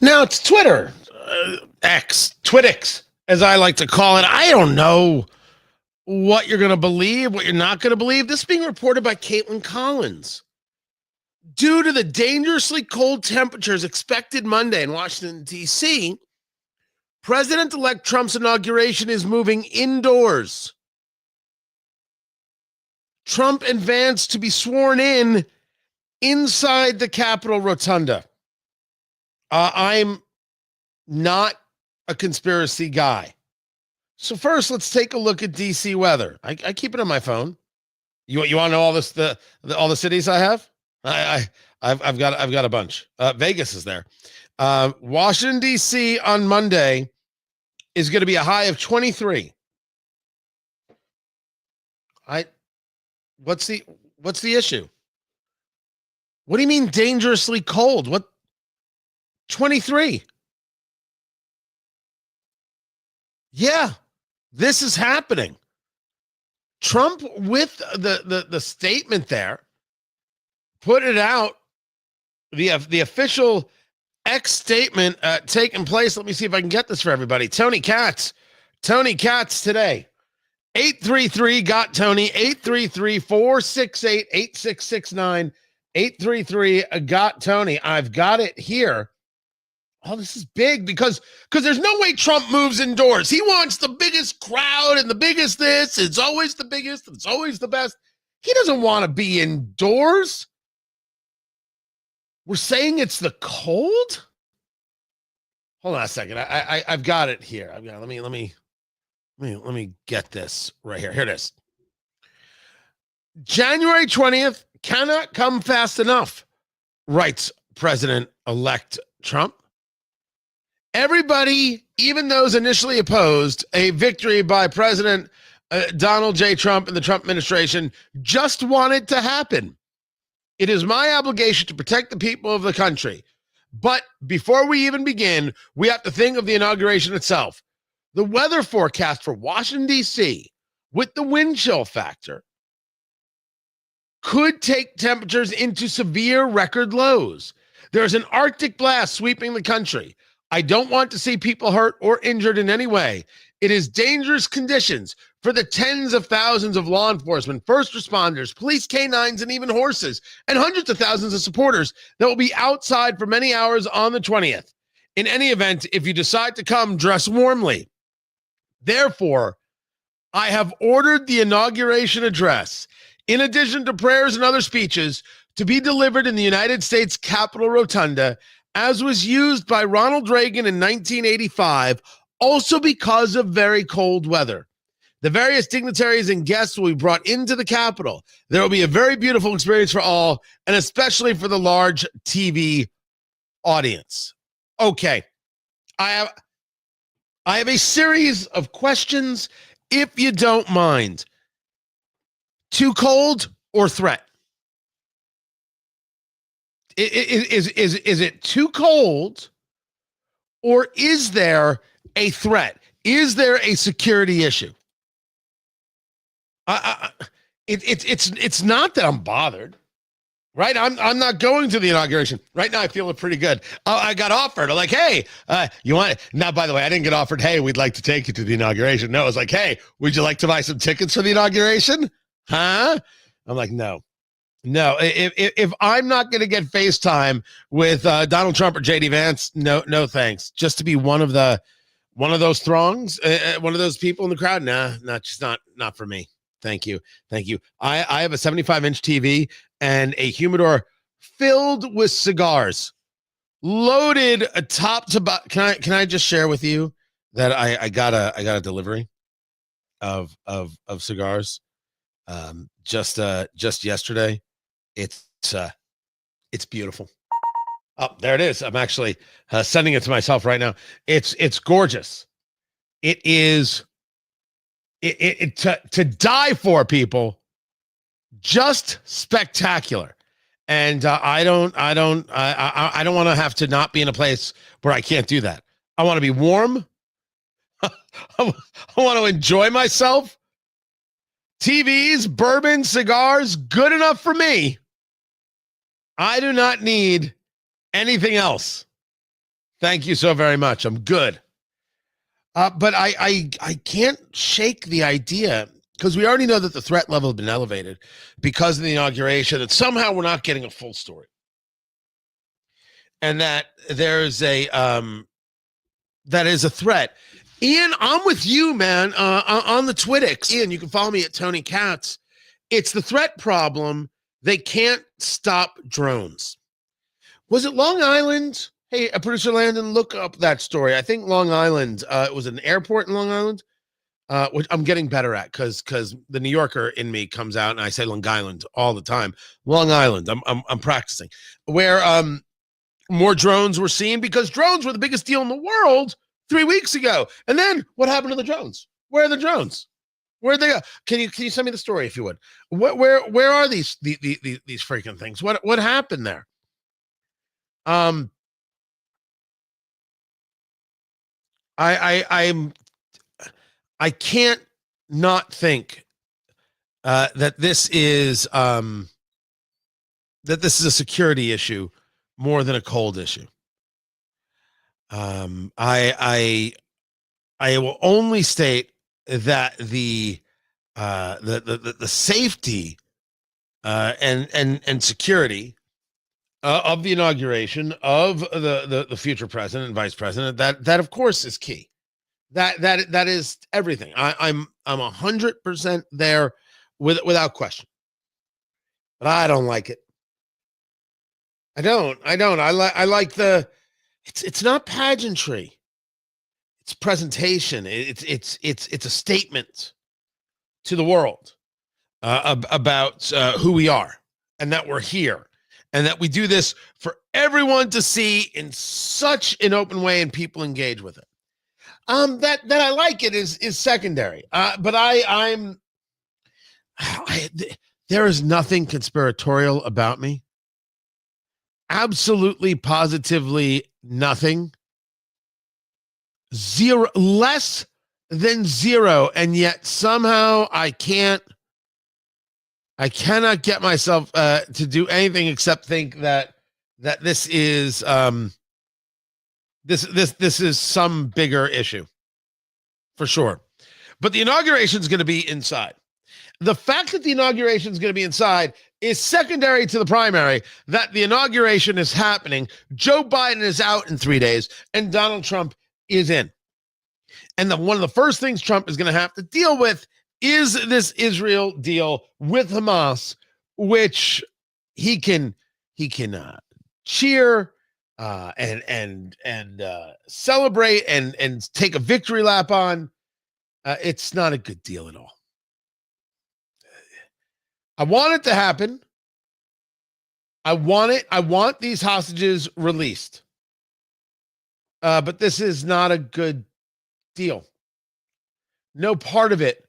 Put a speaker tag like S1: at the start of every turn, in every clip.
S1: Now it's Twitter, X, Twitix, as I like to call it. I don't know what you're going to believe, what you're not going to believe. This is being reported by Caitlin Collins. Due to the dangerously cold temperatures expected Monday in Washington, D.C., President-elect Trump's inauguration is moving indoors. Trump and Vance to be sworn in inside the Capitol Rotunda. I'm not a conspiracy guy. So first, let's take a look at DC weather. I keep it on my phone. You want to know all this all the cities I have? I've got a bunch. Vegas is there. Washington D.C. on Monday is going to be a high of 23. What's the issue? What do you mean dangerously cold? What? 23. Yeah, this is happening. Trump, with the statement there, put it out. The official X statement taking place. Let me see if I can get this for everybody. Tony Katz today. 833 got Tony. 833-468-8669. 833 got Tony. I've got it here. Oh, this is big because there's no way Trump moves indoors. He wants the biggest crowd and the biggest this. It's always the biggest. It's always the best. He doesn't want to be indoors. We're saying it's the cold? Hold on a second. I've got it here. Let me get this right here. Here it is. January 20th cannot come fast enough, writes President-elect Trump. Everybody, even those initially opposed a victory by President Donald J. Trump and the Trump administration, just want it to happen. It is my obligation to protect the people of the country. But before we even begin, we have to think of the inauguration itself. The weather forecast for Washington, D.C., with the wind chill factor, could take temperatures into severe record lows. There's an Arctic blast sweeping the country. I don't want to see people hurt or injured in any way. It is dangerous conditions for the tens of thousands of law enforcement, first responders, police canines, and even horses, and hundreds of thousands of supporters that will be outside for many hours on the 20th. In any event, if you decide to come, dress warmly. Therefore, I have ordered the inauguration address, in addition to prayers and other speeches, to be delivered in the United States Capitol Rotunda, as was used by Ronald Reagan in 1985, also because of very cold weather. The various dignitaries and guests will be brought into the Capitol. There will be a very beautiful experience for all, and especially for the large TV audience. Okay, I have a series of questions, if you don't mind. Too cold or threat? Is it too cold, or is there a threat? Is there a security issue? It's not that I'm bothered, right? I'm not going to the inauguration right now. I feel pretty good. I got offered. I'm like, hey, you want it? Now, by the way, I didn't get offered, hey, we'd like to take you to the inauguration. No, it was like, hey, would you like to buy some tickets for the inauguration? Huh? I'm like, no. If I'm not going to get FaceTime with Donald Trump or JD Vance, no thanks. Just to be one of those throngs, one of those people in the crowd, just not for me. Thank you. I have a 75-inch TV and a humidor filled with cigars, loaded top to bottom. Can I just share with you that I got a delivery of cigars just yesterday. It's beautiful. Oh, there it is. I'm actually sending it to myself right now. It's gorgeous. It is to die for, people. Just spectacular. And I don't want to have to not be in a place where I can't do that. I want to be warm. I want to enjoy myself. TVs, bourbon, cigars, good enough for me. I do not need anything else. Thank you so very much. I'm good. But I can't shake the idea, because we already know that the threat level has been elevated because of the inauguration, that somehow we're not getting a full story. And that there's that is a threat. Ian, I'm with you, man, on the Twittix. Ian, you can follow me at Tony Katz. It's the threat problem. They can't stop drones. Was it Long Island? Hey, producer Landon, look up that story. I think Long Island, it was an airport in Long Island, which I'm getting better at because the New Yorker in me comes out and I say Long Island all the time. Long Island, I'm practicing. Where more drones were seen because drones were the biggest deal in the world 3 weeks ago. And then what happened to the drones? Where are the drones? Where'd they go? Can you send me the story if you would? Where are these freaking things? What happened there? I can't not think that this is a security issue more than a cold issue. I will only state that the safety and security of the inauguration of the future president and vice president, that of course is key. That is everything. I'm 100% there without question. But I don't like it. I don't. I like the. It's not pageantry. It's presentation. It's a statement to the world about who we are and that we're here and that we do this for everyone to see in such an open way and people engage with it. That I like it is secondary. But there is nothing conspiratorial about me. Absolutely, positively nothing. Zero, less than zero, and yet somehow I cannot get myself to do anything except think that this is this is some bigger issue for sure. But the inauguration is going to be inside. The fact that the inauguration is going to be inside is secondary to the primary, that the inauguration is happening. Joe Biden is out in 3 days and Donald Trump is in. And one of the first things Trump is going to have to deal with is this Israel deal with Hamas, which he can cheer and celebrate and take a victory lap on. It's not a good deal at all. I want it to happen. I want these hostages released. But this is not a good deal. No part of it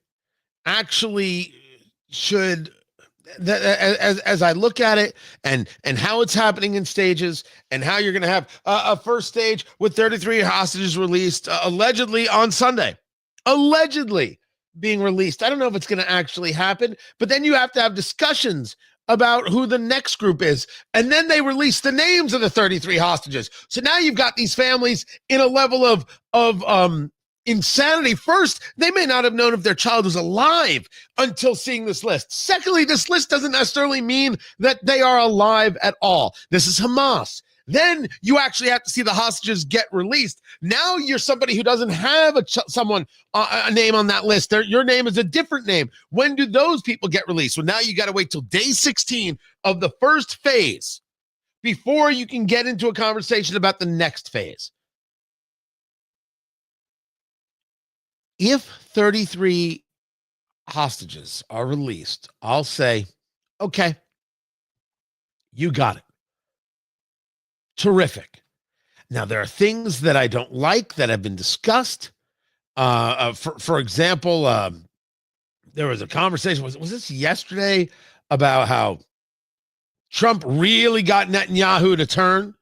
S1: actually should, as I look at it and how it's happening in stages and how you're going to have a first stage with 33 hostages released allegedly on Sunday. Allegedly being released. I don't know if it's going to actually happen, but then you have to have discussions about who the next group is. And then they release the names of the 33 hostages. So now you've got these families in a level of insanity. First, they may not have known if their child was alive until seeing this list. Secondly, this list doesn't necessarily mean that they are alive at all. This is Hamas. Then you actually have to see the hostages get released. Now you're somebody who doesn't have a name on that list. Your name is a different name. When do those people get released? Well, now you got to wait till day 16 of the first phase before you can get into a conversation about the next phase. If 33 hostages are released, I'll say, okay, you got it. Terrific. Now, there are things that I don't like that have been discussed. For example, there was a conversation, was this yesterday, about how Trump really got Netanyahu to turn?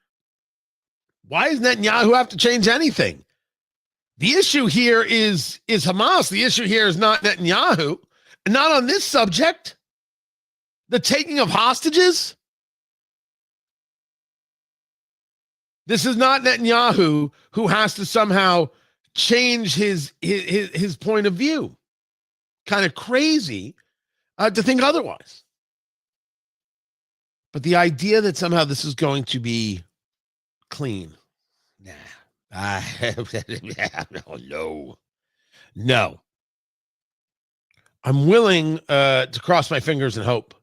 S1: Why does Netanyahu have to change anything? The issue here is Hamas. The issue here is not Netanyahu, not on this subject. The taking of hostages. This is not Netanyahu who has to somehow change his point of view. Kind of crazy to think otherwise. But the idea that somehow this is going to be clean, nah. No. I'm willing to cross my fingers and hope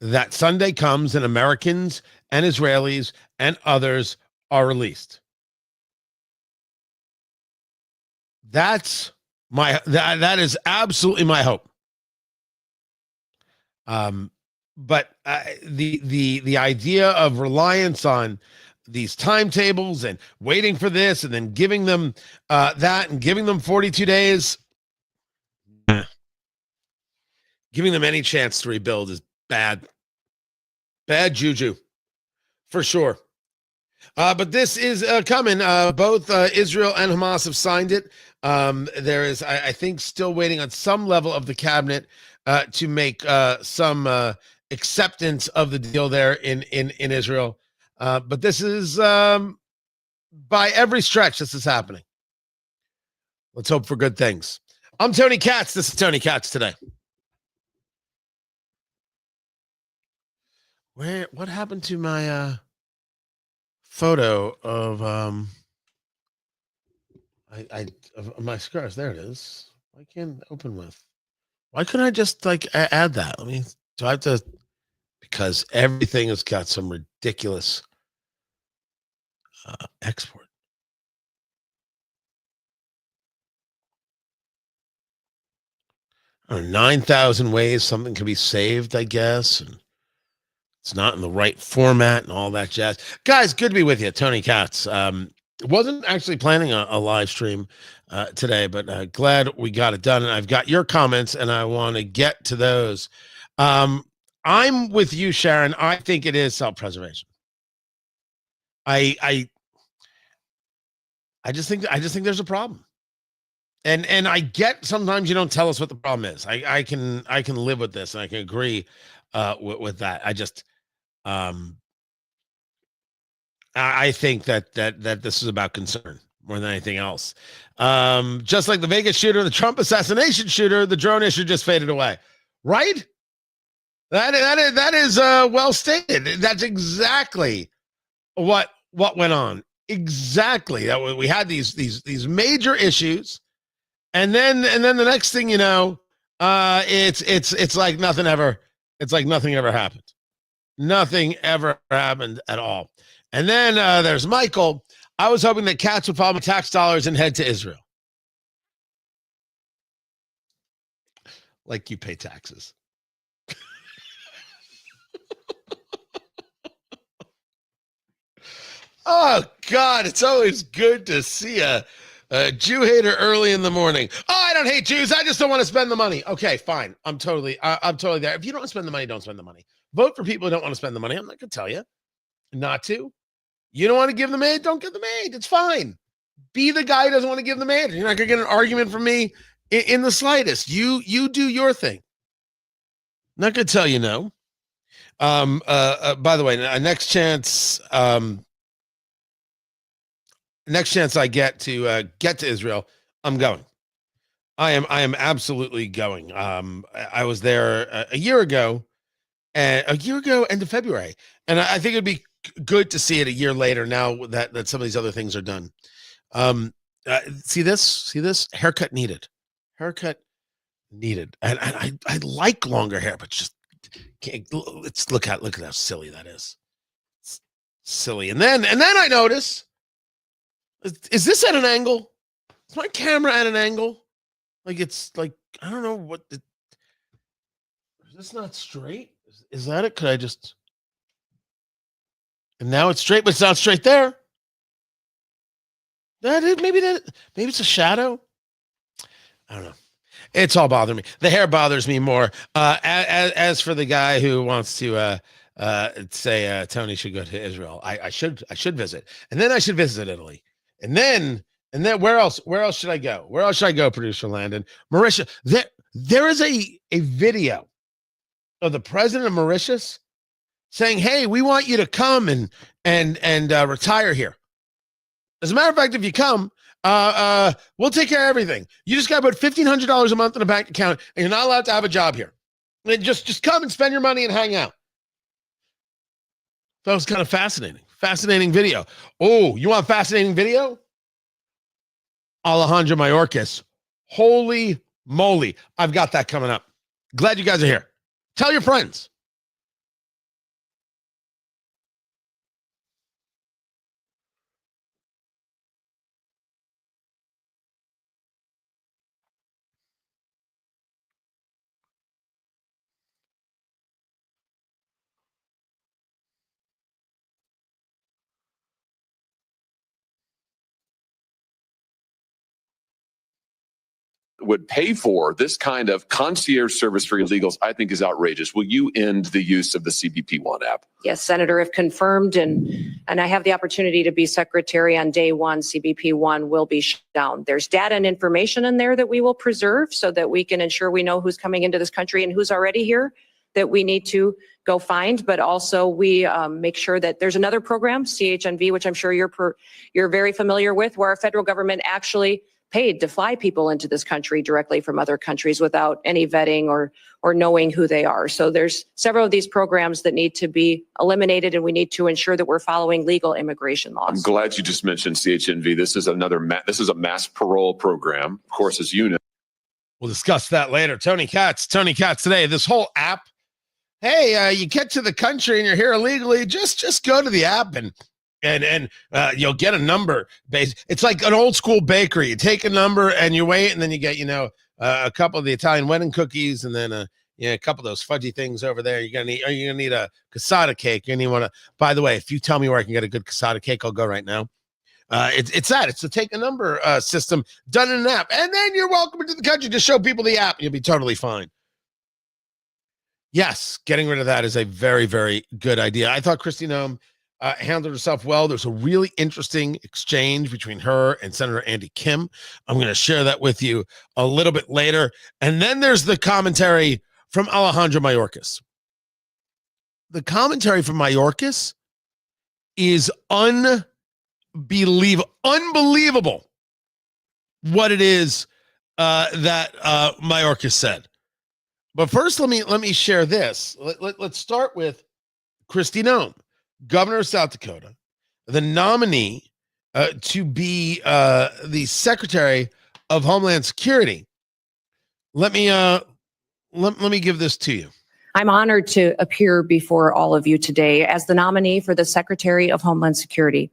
S1: that Sunday comes and Americans and Israelis and others are released. That is absolutely my hope. But the idea of reliance on these timetables and waiting for this and then giving them that and giving them 42 days, giving them any chance to rebuild is bad juju for sure. But this is coming. Both Israel and Hamas have signed it. There is, I think, still waiting on some level of the cabinet to make some acceptance of the deal there in Israel. But this is, by every stretch, this is happening. Let's hope for good things. I'm Tony Katz. This is Tony Katz Today. What happened to my photo of of my scars? There it is. Why can't it open with? Why couldn't I just add that? Do I have to? Because everything has got some ridiculous export. 9,000 ways something can be saved, I guess, and it's not in the right format and all that jazz. Guys, good to be with you. Tony Katz. Wasn't actually planning a live stream today, but glad we got it done. And I've got your comments, and I want to get to those. I'm with you, Sharon. I think it is self-preservation. I just think there's a problem. And I get sometimes you don't tell us what the problem is. I can live with this, and I can agree with that. I think that this is about concern more than anything else. Just like the Vegas shooter, the Trump assassination shooter, the drone issue just faded away. Right? That is well stated. That's exactly what went on. Exactly. That we had these major issues, and then the next thing you know, it's like nothing ever. It's like nothing ever happened. Nothing ever happened at all. And then there's Michael. I was hoping that Katz would follow my tax dollars and head to Israel. Like you pay taxes. Oh, God, it's always good to see a Jew hater early in the morning. Oh, I don't hate Jews. I just don't want to spend the money. Okay, fine. I'm totally there. If you don't want to spend the money, don't spend the money. Vote for people who don't want to spend the money. I'm not going to tell you not to. You don't want to give them aid? Don't give them aid. It's fine. Be the guy who doesn't want to give them aid. You're not going to get an argument from me in the slightest. You do your thing. Not going to tell you no. By the way, next chance I get to Israel, I'm going. I am absolutely going. I was there a year ago, end of February, and I think it'd be good to see it a year later now that some of these other things are done. See this haircut needed. And I like longer hair, but just can't. Let's look at how silly that is. It's silly, and then I notice. Is this at an angle? Is my camera at an angle? Like it's like, I don't know what is this not straight? Is that it? Could I just, and now it's straight, but it's not straight there. Maybe it's a shadow. I don't know. It's all bothering me. The hair bothers me more. As for the guy who wants to say Tony should go to Israel, I should visit, and then I should visit Italy. And then where else should I go? Where else should I go, producer Landon? Mauritius. There is a video of the president of Mauritius saying, "Hey, we want you to come and retire here. As a matter of fact, if you come, we'll take care of everything. You just got to put $1,500 a month in a bank account, and you're not allowed to have a job here. And just come and spend your money and hang out. That was kind of fascinating. Fascinating video. Oh, you want fascinating video? Alejandro Mayorkas. Holy moly. I've got that coming up. Glad you guys are here. Tell your friends.
S2: Would pay for this kind of concierge service for illegals, I think is outrageous. Will you end the use of the CBP One app?
S3: Yes, Senator, if confirmed, and I have the opportunity to be secretary on day one, CBP One will be shut down. There's data and information in there that we will preserve so that we can ensure we know who's coming into this country and who's already here that we need to go find, but also we make sure that there's another program, CHNV, which I'm sure you're very familiar with, where our federal government actually paid to fly people into this country directly from other countries without any vetting or knowing who they are. So there's several of these programs that need to be eliminated, and we need to ensure that we're following legal immigration laws.
S2: I'm glad you just mentioned CHNV. This is a mass parole program, of course, as you know.
S1: We'll discuss that later. Tony Katz today. This whole app. Hey, you get to the country and you're here illegally. Just go to the app and you'll get a number base. It's like an old school bakery. You take a number and you wait, and then you get, a couple of the Italian wedding cookies, and then a couple of those fudgy things over there. Are you gonna need a cassata cake? And you want to, by the way, if you tell me where I can get a good cassata cake, I'll go right now. It's the take a number system done in an app. And then you're welcome into the country. Just show people the app and you'll be totally fine. Yes, getting rid of that is a very, very good idea. I thought Kristi Noem handled herself well. There's a really interesting exchange between her and Senator Andy Kim. I'm going to share that with you a little bit later. And then there's the commentary from Alejandro Mayorkas. The commentary from Mayorkas is unbelievable what it is that Mayorkas said. But first, let me share this. Let's start with Kristi Noem, governor of South Dakota, the nominee to be the Secretary of Homeland Security. Let me give this to you.
S3: I'm honored to appear before all of you today as the nominee for the Secretary of Homeland Security.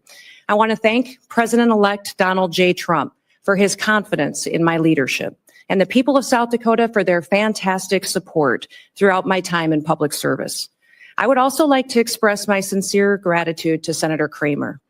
S3: I want to thank President-elect Donald J. Trump for his confidence in my leadership, and the people of South Dakota for their fantastic support throughout my time in public service. I would also like to express my sincere gratitude to Senator Kramer.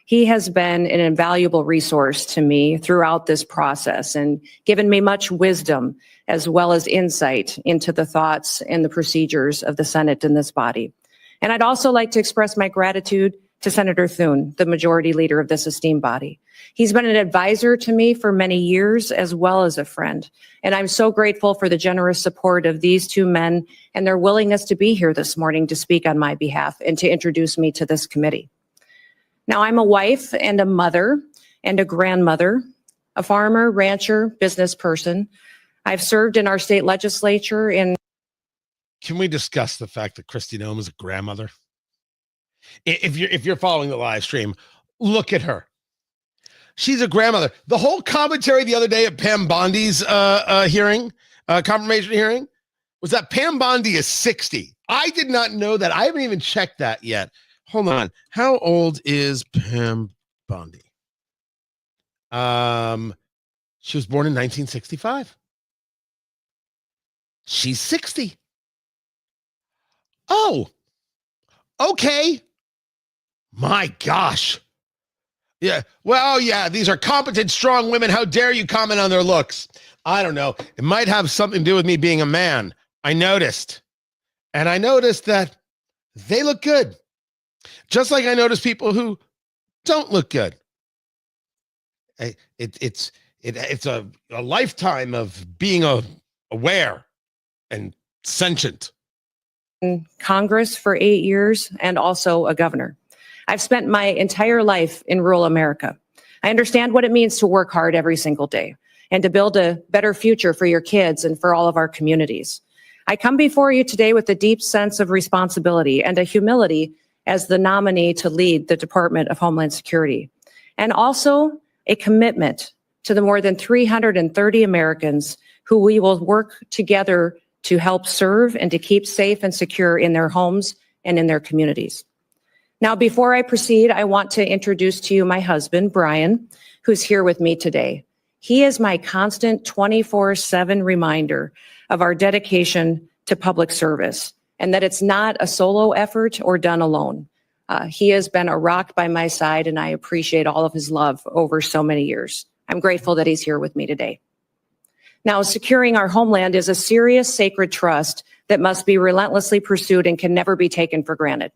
S3: He has been an invaluable resource to me throughout this process and given me much wisdom as well as insight into the thoughts and the procedures of the Senate and this body. And I'd also like to express my gratitude to Senator Thune, the majority leader of this esteemed body. He's been an advisor to me for many years as well as a friend. And I'm so grateful for the generous support of these two men and their willingness to be here this morning to speak on my behalf and to introduce me to this committee. Now, I'm a wife and a mother and a grandmother, a farmer, rancher, business person. I've served in our state legislature in...
S1: Can we discuss the fact that Kristi Noem is a grandmother? If you're following the live stream, look at her. She's a grandmother. The whole commentary the other day at Pam Bondi's confirmation hearing was that Pam Bondi is 60. I did not know that. I haven't even checked that yet. Hold on. How old is Pam Bondi? She was born in 1965. She's 60. Oh, okay. My gosh. Yeah. Well, yeah, these are competent, strong women. How dare you comment on their looks? I don't know. It might have something to do with me being a man. I noticed. And I noticed that they look good. Just like I notice people who don't look good. It's a lifetime of being aware and sentient.
S3: In Congress for 8 years and also a governor. I've spent my entire life in rural America. I understand what it means to work hard every single day and to build a better future for your kids and for all of our communities. I come before you today with a deep sense of responsibility and a humility as the nominee to lead the Department of Homeland Security, and also a commitment to the more than 330 Americans who we will work together to help serve and to keep safe and secure in their homes and in their communities. Now, before I proceed, I want to introduce to you my husband, Brian, who's here with me today. He is my constant 24/7 reminder of our dedication to public service and that it's not a solo effort or done alone. He has been a rock by my side, and I appreciate all of his love over so many years. I'm grateful that he's here with me today. Now, securing our homeland is a serious, sacred trust that must be relentlessly pursued and can never be taken for granted.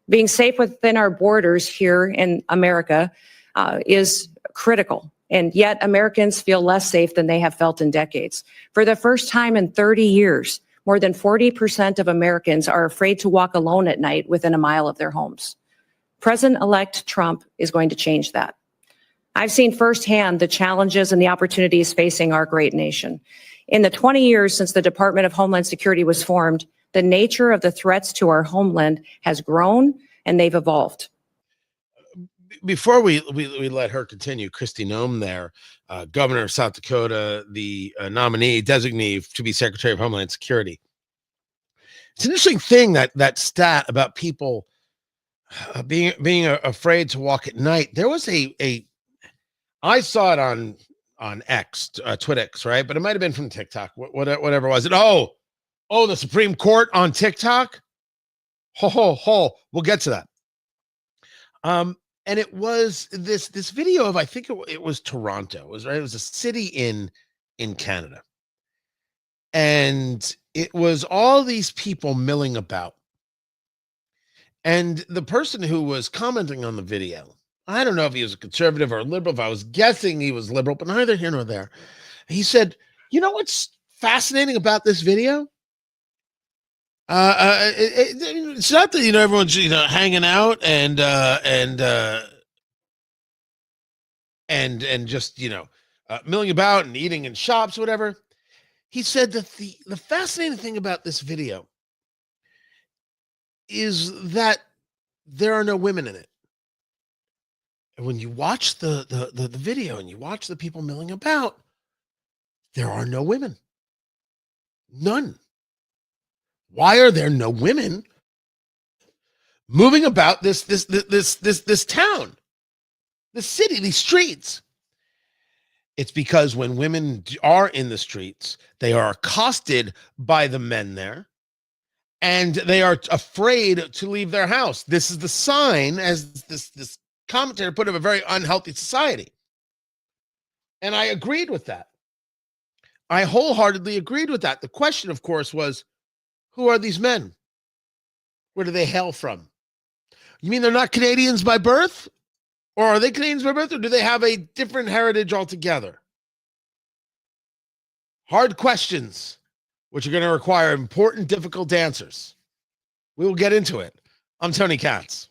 S3: Being safe within our borders here in America is critical, and yet Americans feel less safe than they have felt in decades. For the first time in 30 years, more than 40% of Americans are afraid to walk alone at night within a mile of their homes. President-elect Trump is going to change that. I've seen firsthand the challenges and the opportunities facing our great nation. In the 20 years since the Department of Homeland Security was formed, the nature of the threats to our homeland has grown and they've evolved.
S1: Before we let her continue, Kristi Noem there, governor of South Dakota, the nominee, designee to be Secretary of Homeland Security. It's an interesting thing, that stat about people being afraid to walk at night. There was I saw it on X, TwitX, right? But it might have been from TikTok, whatever was it. Oh, the Supreme Court on TikTok. We'll get to that. And it was this video of, I think it was Toronto. It was right. It was a city in Canada, and it was all these people milling about. And the person who was commenting on the video, I don't know if he was a conservative or a liberal. If I was guessing, he was liberal, but neither here nor there. He said, "You know what's fascinating about this video? It's not that everyone's hanging out and just milling about and eating in shops, whatever." He said that the fascinating thing about this video is that there are no women in it. And when you watch the video and you watch the people milling about, there are no women. None. Why are there no women moving about this town, this city, these streets? It's because when women are in the streets, they are accosted by the men there, and they are afraid to leave their house. This is the sign, as this commentator put, of a very unhealthy society. And I agreed with that. I wholeheartedly agreed with that. The question, of course, was, who are these men? Where do they hail from? You mean they're not Canadians by birth? Or are they Canadians by birth, or do they have a different heritage altogether? Hard questions, which are going to require important, difficult answers. We will get into it. I'm Tony Katz.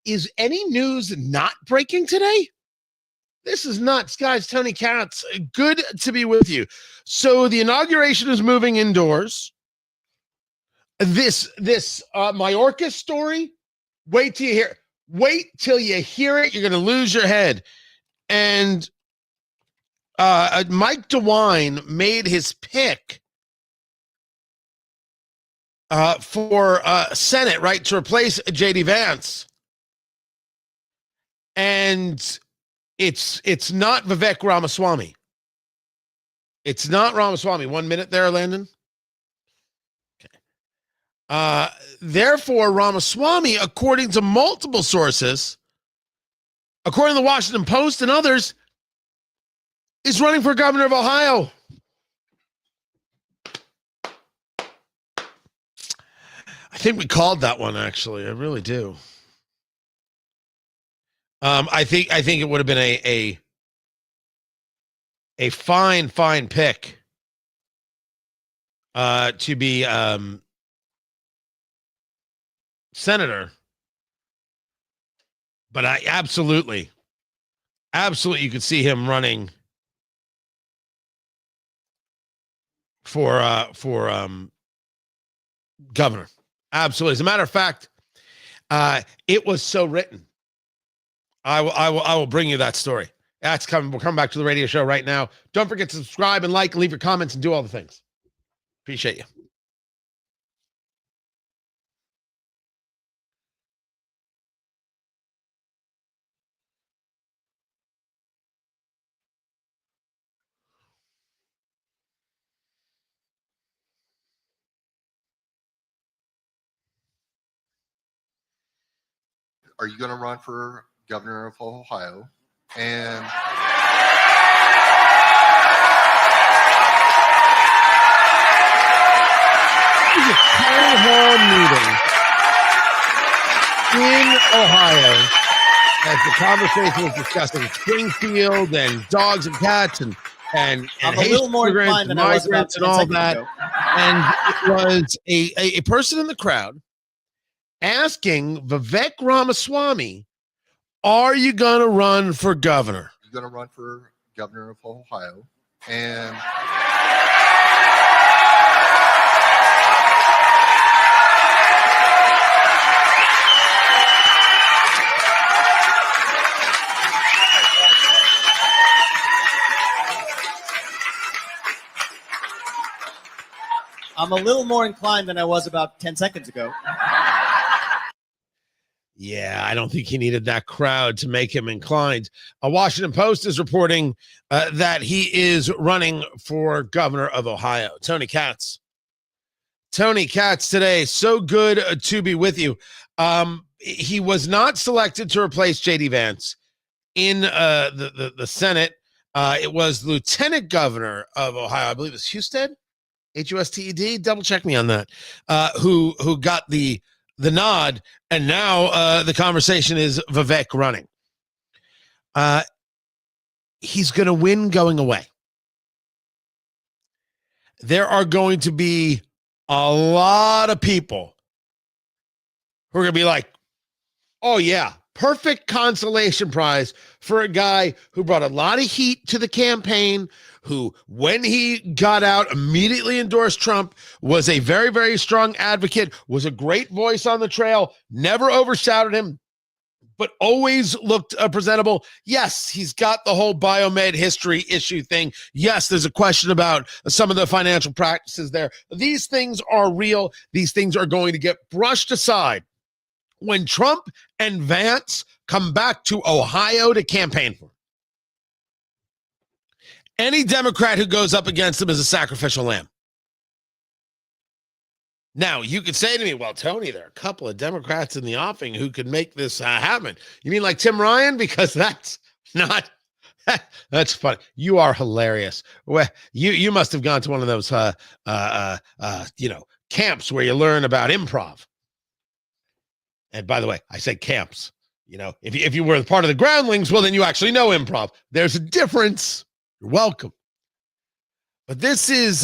S1: is any news not breaking today? This is nuts, guys. Tony Katz, good to be with you. So the inauguration is moving indoors. This Mayorkas story, wait till you hear it. You're going to lose your head. And Mike DeWine made his pick for Senate, right, to replace J.D. Vance. And it's not Vivek Ramaswamy. It's not Ramaswamy. 1 minute there, Landon. Okay. Therefore, Ramaswamy, according to multiple sources, according to the Washington Post and others, is running for governor of Ohio. I think we called that one, actually. I really do. I think it would have been a fine pick to be senator. But I absolutely you could see him running for governor. Absolutely. As a matter of fact, it was so written. I will bring you that story. That's coming. We'll come back to the radio show right now. Don't forget to subscribe and like, and leave your comments, and do all the things. Appreciate you.
S4: Are you going to run for governor of Ohio? And
S1: a town hall meeting in Ohio as the conversation was discussing Springfield and dogs and cats and
S5: I'm a little more inclined than I was about
S1: and all that. Ago. And it was a person in the crowd asking Vivek Ramaswamy, are you going to run for governor?
S4: You're going to run for governor of Ohio. And
S5: I'm a little more inclined than I was about 10 seconds ago.
S1: Yeah, I don't think he needed that crowd to make him inclined. A Washington Post is reporting that he is running for governor of Ohio. Tony Katz today. So good to be with you. He was not selected to replace J.D. Vance in the Senate. It was Lieutenant Governor of Ohio. I believe it's Husted, Husted. Double check me on that. Who got the nod, and now the conversation is Vivek running. He's going to win going away. There are going to be a lot of people who are going to be like, oh yeah, perfect consolation prize for a guy who brought a lot of heat to the campaign, who, when he got out, immediately endorsed Trump, was a very, very strong advocate, was a great voice on the trail, never overshadowed him, but always looked presentable. Yes, he's got the whole biomed history issue thing. Yes, there's a question about some of the financial practices there. These things are real. These things are going to get brushed aside when Trump and Vance come back to Ohio to campaign for him. Any Democrat who goes up against him is a sacrificial lamb. Now, you could say to me, well, Tony, there are a couple of Democrats in the offing who could make this happen. You mean like Tim Ryan? Because that's not, that's funny. You are hilarious. Well, you must have gone to one of those, camps where you learn about improv. And by the way, I said camps. You know, if you were part of the groundlings, well, then you actually know improv. There's a difference. You're welcome. But this is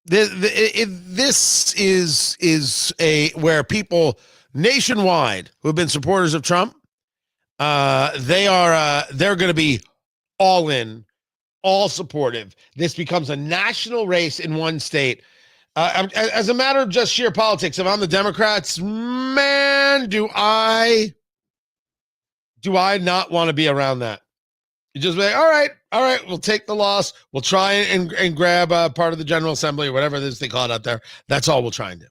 S1: this is a where people nationwide who have been supporters of Trump, they're going to be all in, all supportive. This becomes a national race in one state. As a matter of just sheer politics, if I'm the Democrats, man, do I not want to be around that? You just be like, all right, we'll take the loss. We'll try and grab part of the General Assembly or whatever it is they call it out there. That's all we'll try and do.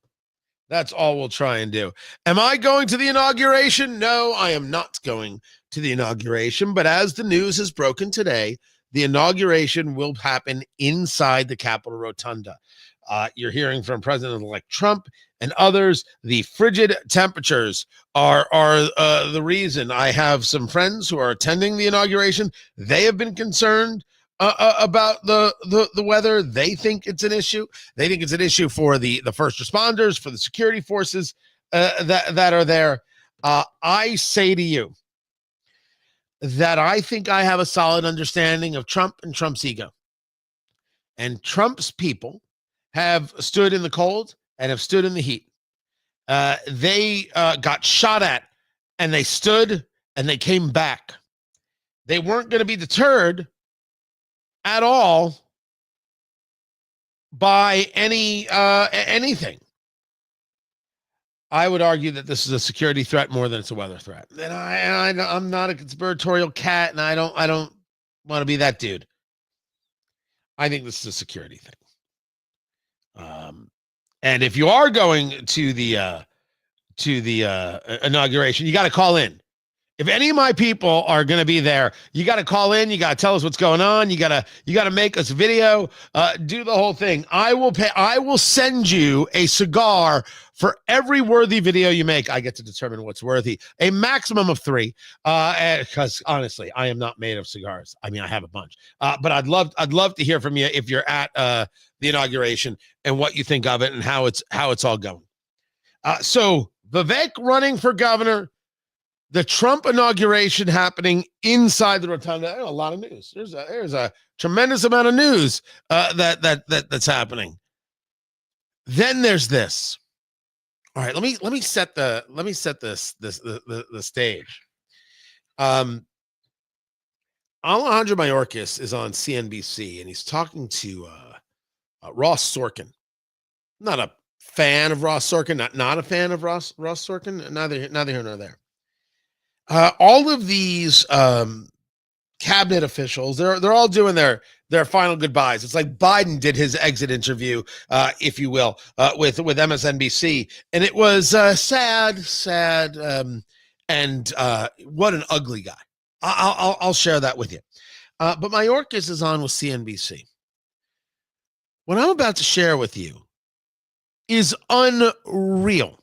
S1: That's all we'll try and do. Am I going to the inauguration? No, I am not going to the inauguration. But as the news has broken today, the inauguration will happen inside the Capitol Rotunda. You're hearing from President-elect Trump and others. The frigid temperatures are the reason. I have some friends who are attending the inauguration. They have been concerned about the weather. They think it's an issue. They think it's an issue for the first responders, for the security forces that are there. I say to you that I think I have a solid understanding of Trump and Trump's ego. And Trump's people have stood in the cold and have stood in the heat. They got shot at, and they stood and they came back. They weren't going to be deterred at all by anything. I would argue that this is a security threat more than it's a weather threat. And I'm not a conspiratorial cat, and I don't want to be that dude. I think this is a security thing. And if you are going to the inauguration, you got to call in. If any of my people are going to be there, you got to call in. You got to tell us what's going on. You got to make us video, do the whole thing. I will send you a cigar for every worthy video you make. I get to determine what's worthy, a maximum of 3. Because honestly, I am not made of cigars. I mean, I have a bunch, but I'd love to hear from you if you're at the inauguration and what you think of it and how it's all going. So Vivek running for governor. The Trump inauguration happening inside the rotunda. A lot of news. There's a tremendous amount of news that's happening. Then there's this. All right, let me set the stage. Alejandro Mayorkas is on CNBC and he's talking to Ross Sorkin. Not a fan of Ross Sorkin. Not a fan of Ross Sorkin. Neither here nor there. All of these cabinet officials, they're all doing their final goodbyes. It's like Biden did his exit interview, if you will, with MSNBC, and it was sad, and what an ugly guy. I'll share that with you. But Mayorkas is on with CNBC. What I'm about to share with you is unreal.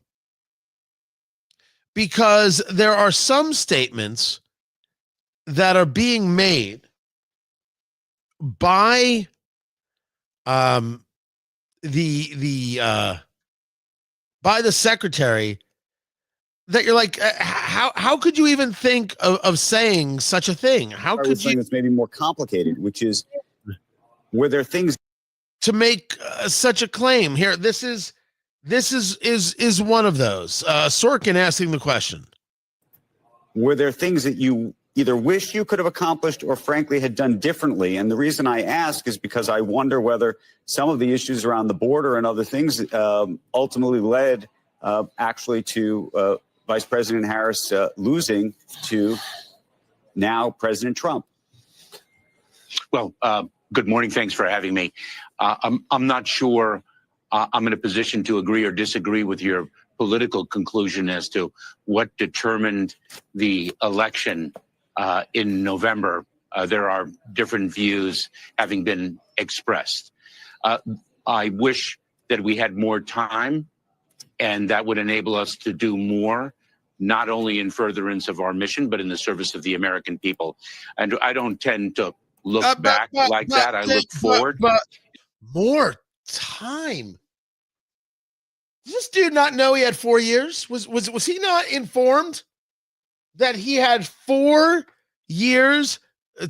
S1: Because there are some statements that are being made by by the secretary that you're like, how could you even think of saying such a thing? How could you?
S6: It's maybe more complicated, which is, were there things
S1: to make such a claim? Here, this is one of those. Sorkin asking the question.
S6: Were there things that you either wish you could have accomplished or frankly had done differently? And the reason I ask is because I wonder whether some of the issues around the border and other things ultimately led actually to Vice President Harris losing to now President Trump.
S7: Well, good morning. Thanks for having me. I'm not sure I'm in a position to agree or disagree with your political conclusion as to what determined the election in November. There are different views having been expressed. I wish that we had more time, and that would enable us to do more, not only in furtherance of our mission, but in the service of the American people. And I don't tend to look back like that. I look forward.
S1: But more time. Does this dude not know he had 4 years? Was he not informed that he had 4 years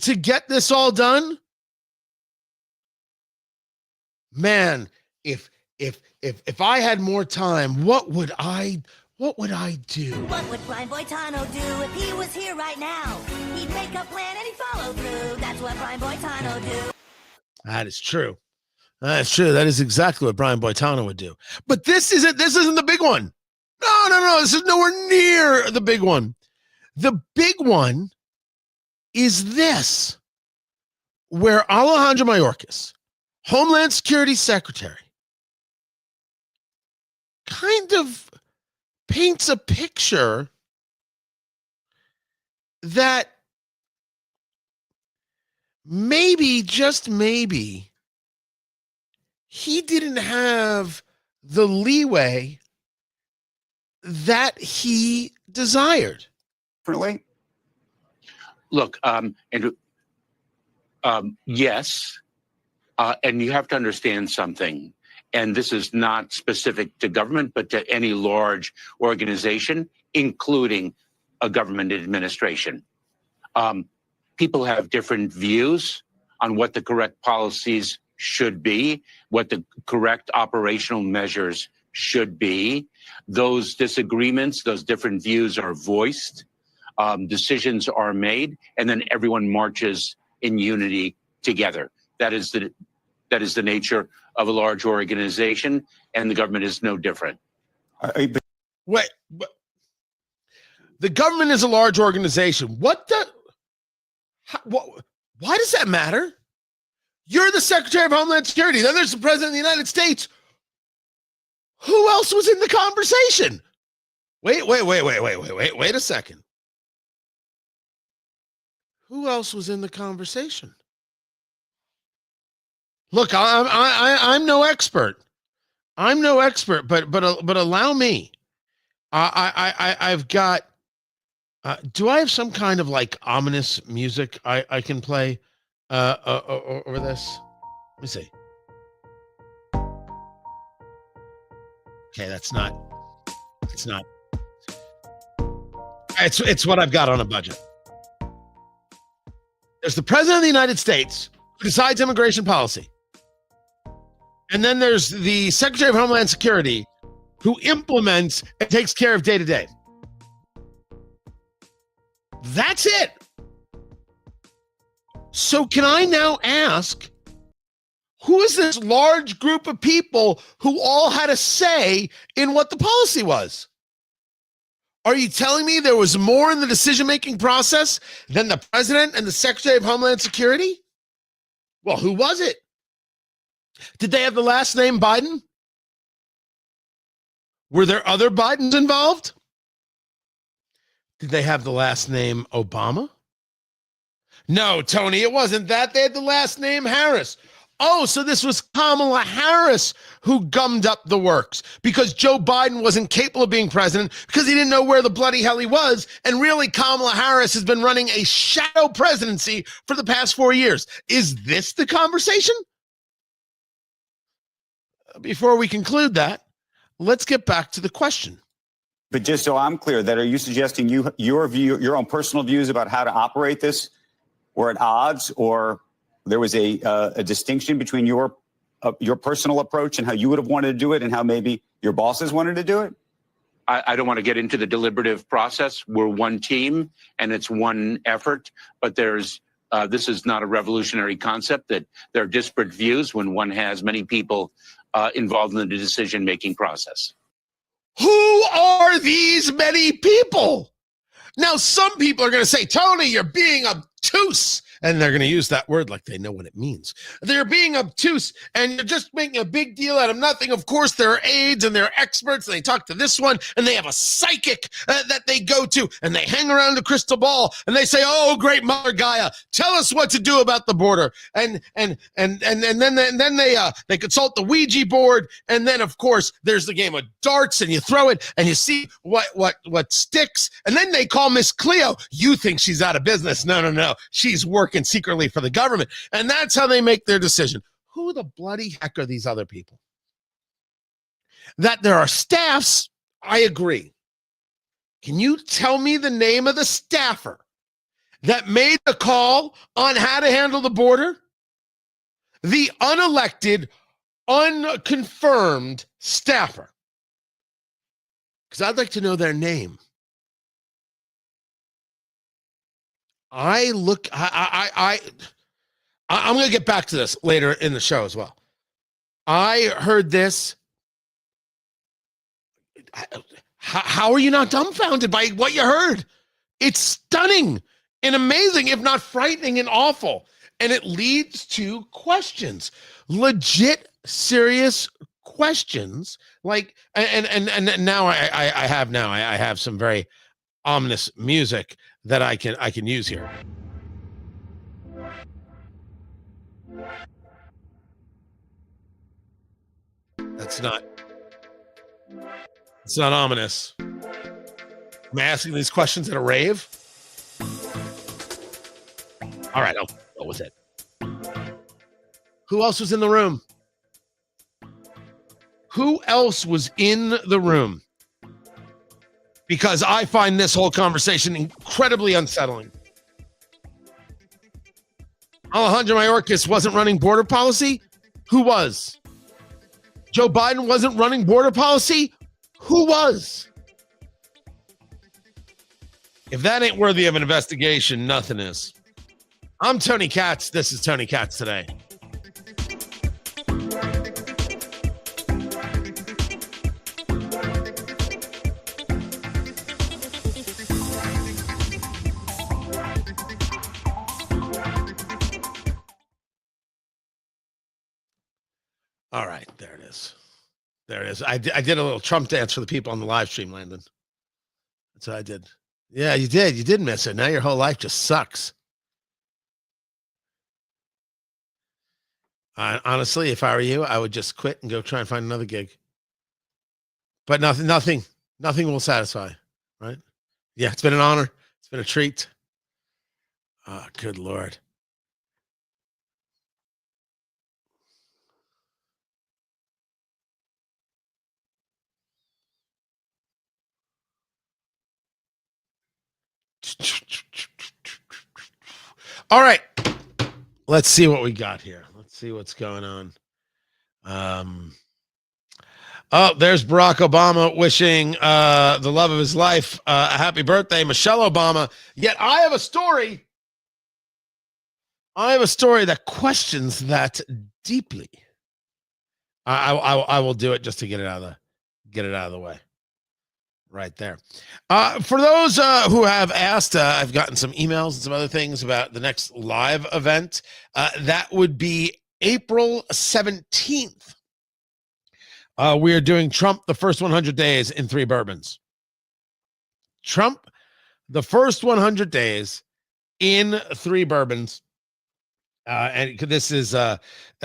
S1: to get this all done? Man, if I had more time, what would I What would I do?
S8: What would Brian Boitano do if he was here right now? He'd make a plan and he'd follow through. That's what Brian Boitano do.
S1: That is true. That's true. That is exactly what Brian Boitano would do. But this isn't the big one. No. This is nowhere near the big one. The big one is this, where Alejandro Mayorkas, Homeland Security Secretary, kind of paints a picture that maybe, just maybe, he didn't have the leeway that he desired.
S6: Differently?
S7: Look, Andrew, yes, and you have to understand something, and this is not specific to government, but to any large organization, including a government administration. People have different views on what the correct policies should be, what the correct operational measures should be. Those disagreements, those different views are voiced, decisions are made, and then everyone marches in unity together. That is the nature of a large organization, and the government is no different.
S1: Wait, the government is a large organization. Why does that matter? You're the Secretary of Homeland Security. Then there's the President of the United States. Who else was in the conversation? Wait a second. Who else was in the conversation? Look, I'm no expert. I'm no expert, but allow me. I've got. Do I have some kind of like ominous music I can play over this? Let me see. Okay, it's not. It's what I've got on a budget. There's the President of the United States who decides immigration policy. And then there's the Secretary of Homeland Security who implements and takes care of day to day. That's it. So can I now ask, who is this large group of people who all had a say in what the policy was? Are you telling me there was more in the decision-making process than the President and the Secretary of Homeland Security? Well, who was it? Did they have the last name Biden? Were there other Bidens involved? Did they have the last name Obama? No, Tony, it wasn't that. They had the last name Harris. Oh, so this was Kamala Harris who gummed up the works because Joe Biden wasn't capable of being president because he didn't know where the bloody hell he was. And really, Kamala Harris has been running a shadow presidency for the past 4 years. Is this the conversation? Before we conclude that, let's get back to the question.
S6: But just so I'm clear, that are you suggesting your own personal views about how to operate this were at odds, or there was a distinction between your personal approach and how you would have wanted to do it and how maybe your bosses wanted to do it?
S7: I don't want to get into the deliberative process. We're one team and it's one effort, but this is not a revolutionary concept that there are disparate views when one has many people involved in the decision-making process.
S1: Who are these many people? Now, some people are going to say, Tony, you're being obtuse. And they're going to use that word like they know what it means. They're being obtuse, and you're just making a big deal out of nothing. Of course, there are aides and there are experts, and they talk to this one, and they have a psychic that they go to, and they hang around the crystal ball, and they say, oh, great Mother Gaia, tell us what to do about the border. And then they consult the Ouija board, and then, of course, there's the game of darts, and you throw it, and you see what sticks, and then they call Miss Cleo. You think she's out of business. No. She's working secretly for the government. And that's how they make their decision. Who the bloody heck are these other people? That there are staffs, I agree. Can you tell me the name of the staffer that made the call on how to handle the border? The unelected, unconfirmed staffer. Because because I'd like to know their name. I'm going to get back to this later in the show as well. I heard this. How are you not dumbfounded by what you heard? It's stunning and amazing, if not frightening and awful. And it leads to questions, legit, serious questions. Like, and now I have some very ominous music that I can use here. It's not ominous. Am I asking these questions at a rave? All right, I'll go with it. Who else was in the room? Who else was in the room? Because I find this whole conversation incredibly unsettling. Alejandro Mayorkas wasn't running border policy? Who was? Joe Biden wasn't running border policy? Who was? If that ain't worthy of an investigation, nothing is. I'm Tony Katz. This is Tony Katz Today. All right, there it is. There it is. I did a little Trump dance for the people on the live stream, Landon. That's what I did. Yeah, you did. You did miss it. Now your whole life just sucks. Honestly, if I were you, I would just quit and go try and find another gig. But nothing will satisfy, right? Yeah, it's been an honor. It's been a treat. Oh, good Lord. All right. Let's see what we got here. Let's see what's going on. Oh, there's Barack Obama wishing the love of his life a happy birthday, Michelle Obama. Yet I have a story. I have a story that questions that deeply. I will do it just to get it out of the way. Right there. For those who have asked, I've gotten some emails and some other things about the next live event. That would be April 17th. We are doing Trump the first 100 days in 3 bourbons. Trump the first 100 days in 3 bourbons. And this is a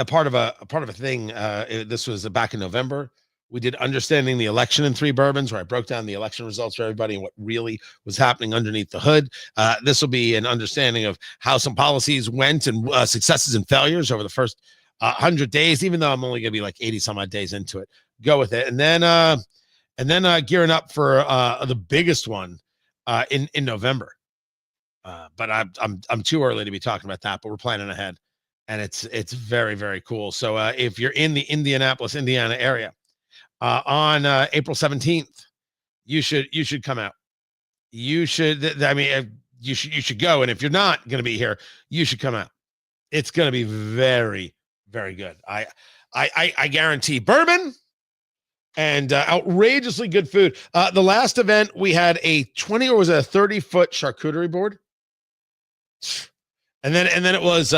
S1: part of a thing. This was back in November. We did Understanding the Election in 3 bourbons, where I broke down the election results for everybody and what really was happening underneath the hood. This will be an understanding of how some policies went and successes and failures over the first 100 days, even though I'm only going to be like 80 some odd days into it. Go with it. And then gearing up for the biggest one in November. But I'm too early to be talking about that, but we're planning ahead. And it's very, very cool. So if you're in the Indianapolis, Indiana area, on April 17th, you should come out. You should go. And if you're not going to be here, you should come out. It's going to be very, very good. I guarantee bourbon and outrageously good food. The last event we had a 20 or was it a 30-foot charcuterie board. And then it was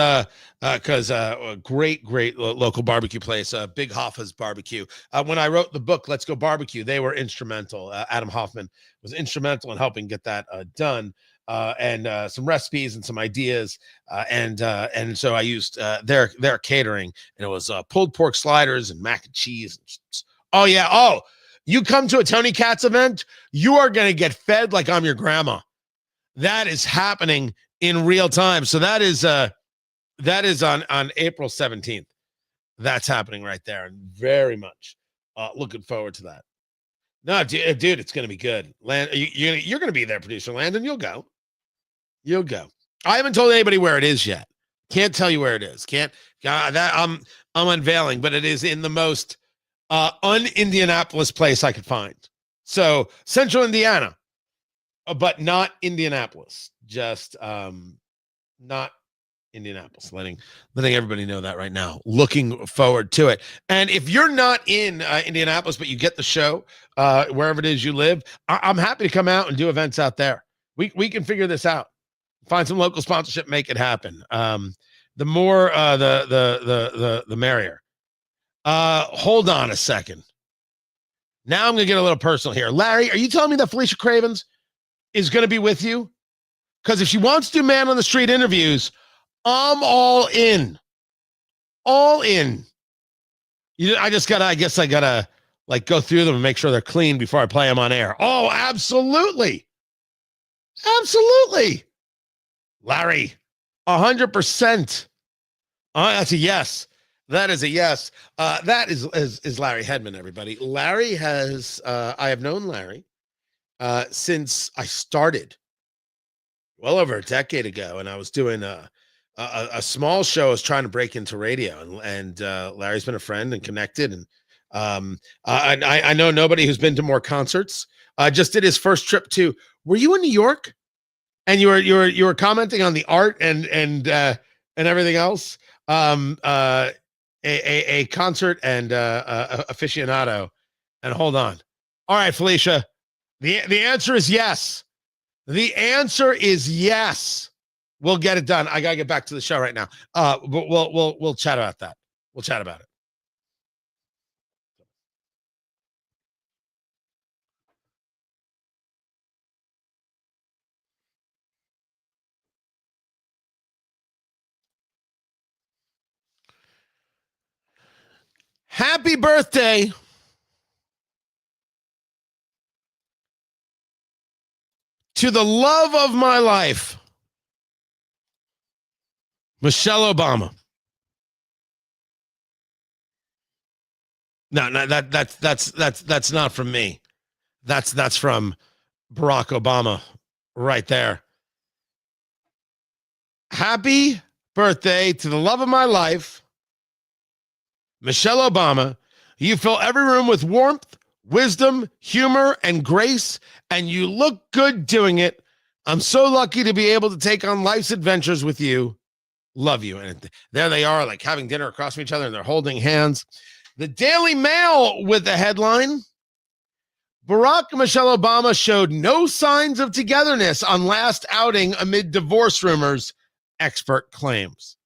S1: because a great local barbecue place, Big Hoffa's Barbecue. When I wrote the book, Let's Go Barbecue, they were instrumental. Adam Hoffman was instrumental in helping get that done, and some recipes and some ideas. And so I used their catering, and it was pulled pork sliders and mac and cheese. Oh yeah. Oh, you come to a Tony Katz event, you are going to get fed like I'm your grandma. That is happening in real time. So that is on April 17th. That's happening right there, and very much looking forward to that. No, dude, it's going to be good. You're going to be there, producer Landon. You'll go. I haven't told anybody where it is yet. Can't tell you where it is. Can't. That I'm unveiling, but it is in the most un-Indianapolis place I could find. So Central Indiana, but not Indianapolis. Just not Indianapolis. Letting everybody know that right now. Looking forward to it. And if you're not in Indianapolis, but you get the show wherever it is you live, I'm happy to come out and do events out there. We can figure this out. Find some local sponsorship, make it happen. The more the merrier. Hold on a second. Now I'm going to get a little personal here. Larry, are you telling me that Felicia Cravens is going to be with you? Because if she wants to do man on the street interviews, I'm all in. All in. I guess I gotta like go through them and make sure they're clean before I play them on air. Oh, absolutely. Absolutely. Larry, 100%. That's a yes. That is a yes. That is Larry Hedman, everybody. Larry has, I have known Larry since I started well over a decade ago, and I was doing a small show. I was trying to break into radio, and Larry's been a friend and connected. And I know nobody who's been to more concerts. Just did his first trip to. Were you in New York? And you were commenting on the art and everything else. A concert and aficionado. And hold on. All right, Felicia. The answer is yes. The answer is yes. We'll get it done. I gotta get back to the show right now. But we'll chat about that. We'll chat about it. Happy birthday to the love of my life, Michelle Obama. No, that's not from me. That's from Barack Obama right there. Happy birthday to the love of my life, Michelle Obama. You fill every room with warmth, wisdom, humor, and grace, and you look good doing it. I'm so lucky to be able to take on life's adventures with you. Love you. And there they are, like having dinner across from each other, and they're holding hands. The Daily Mail with the headline, Barack and Michelle Obama showed no signs of togetherness on last outing amid divorce rumors, expert claims.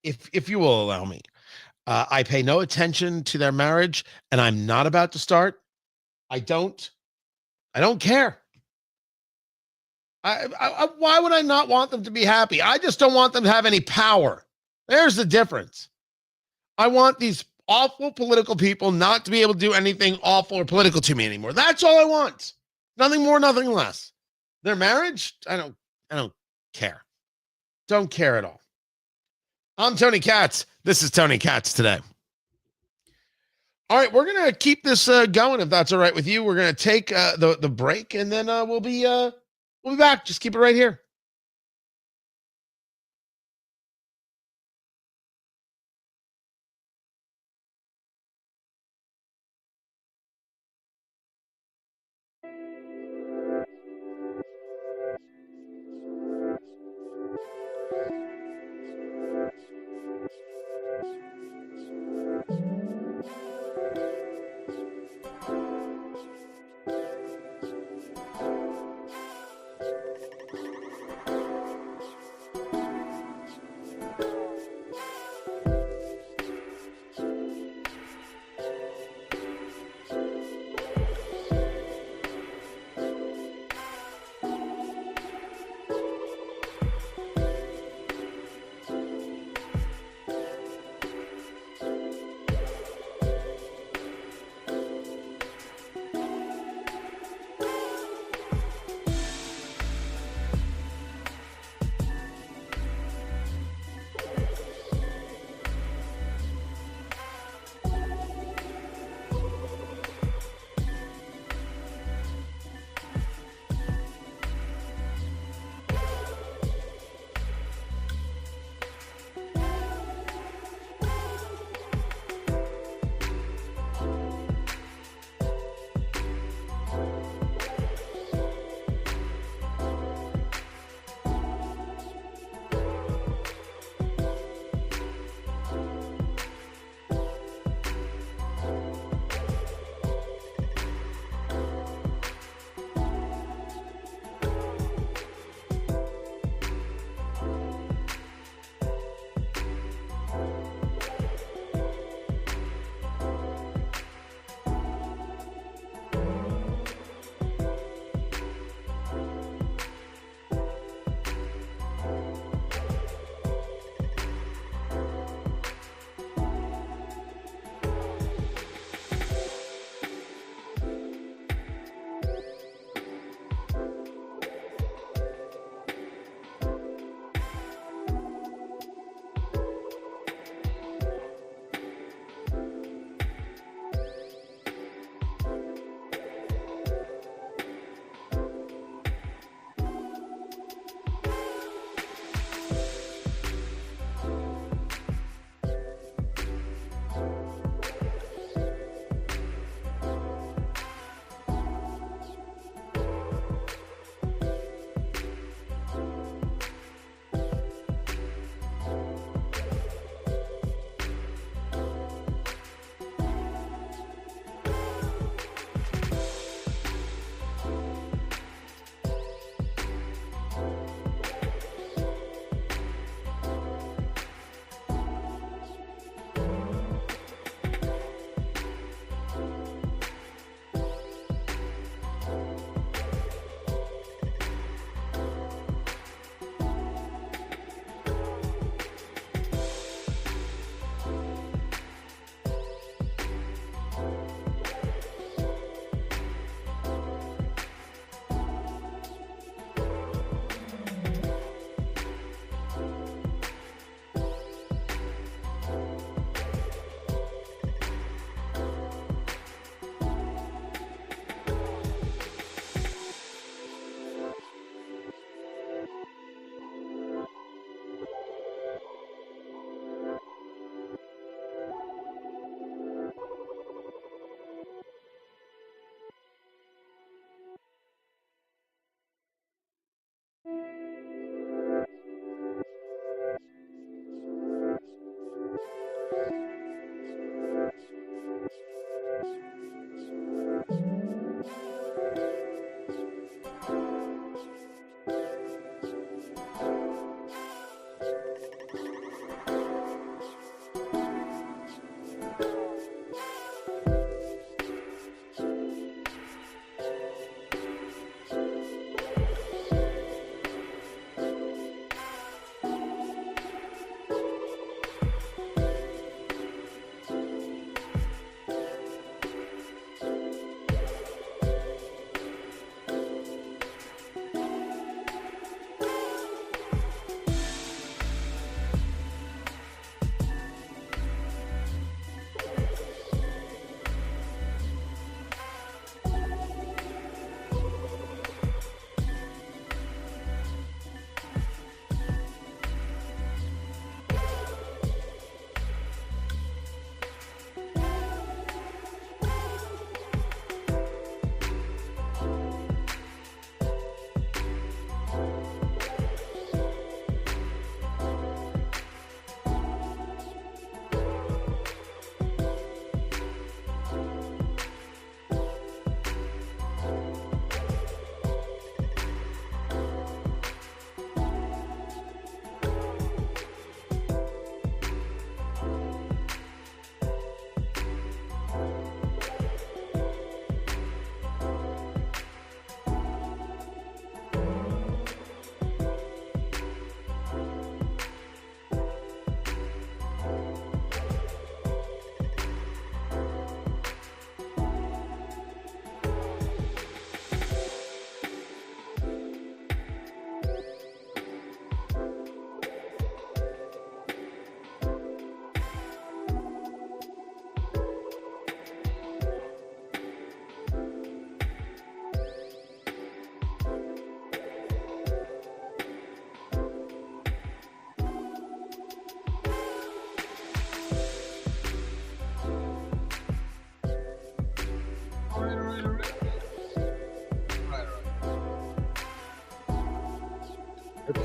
S1: If you will allow me, I pay no attention to their marriage, and I'm not about to start. I don't care. Why would I not want them to be happy? I just don't want them to have any power. There's the difference. I want these awful political people not to be able to do anything awful or political to me anymore. That's all I want. Nothing more, nothing less. Their marriage, I don't care. Don't care at all. I'm Tony Katz. This is Tony Katz Today. All right, we're going to keep this going, if that's all right with you. We're going to take the break, and then we'll be back. Just keep it right here.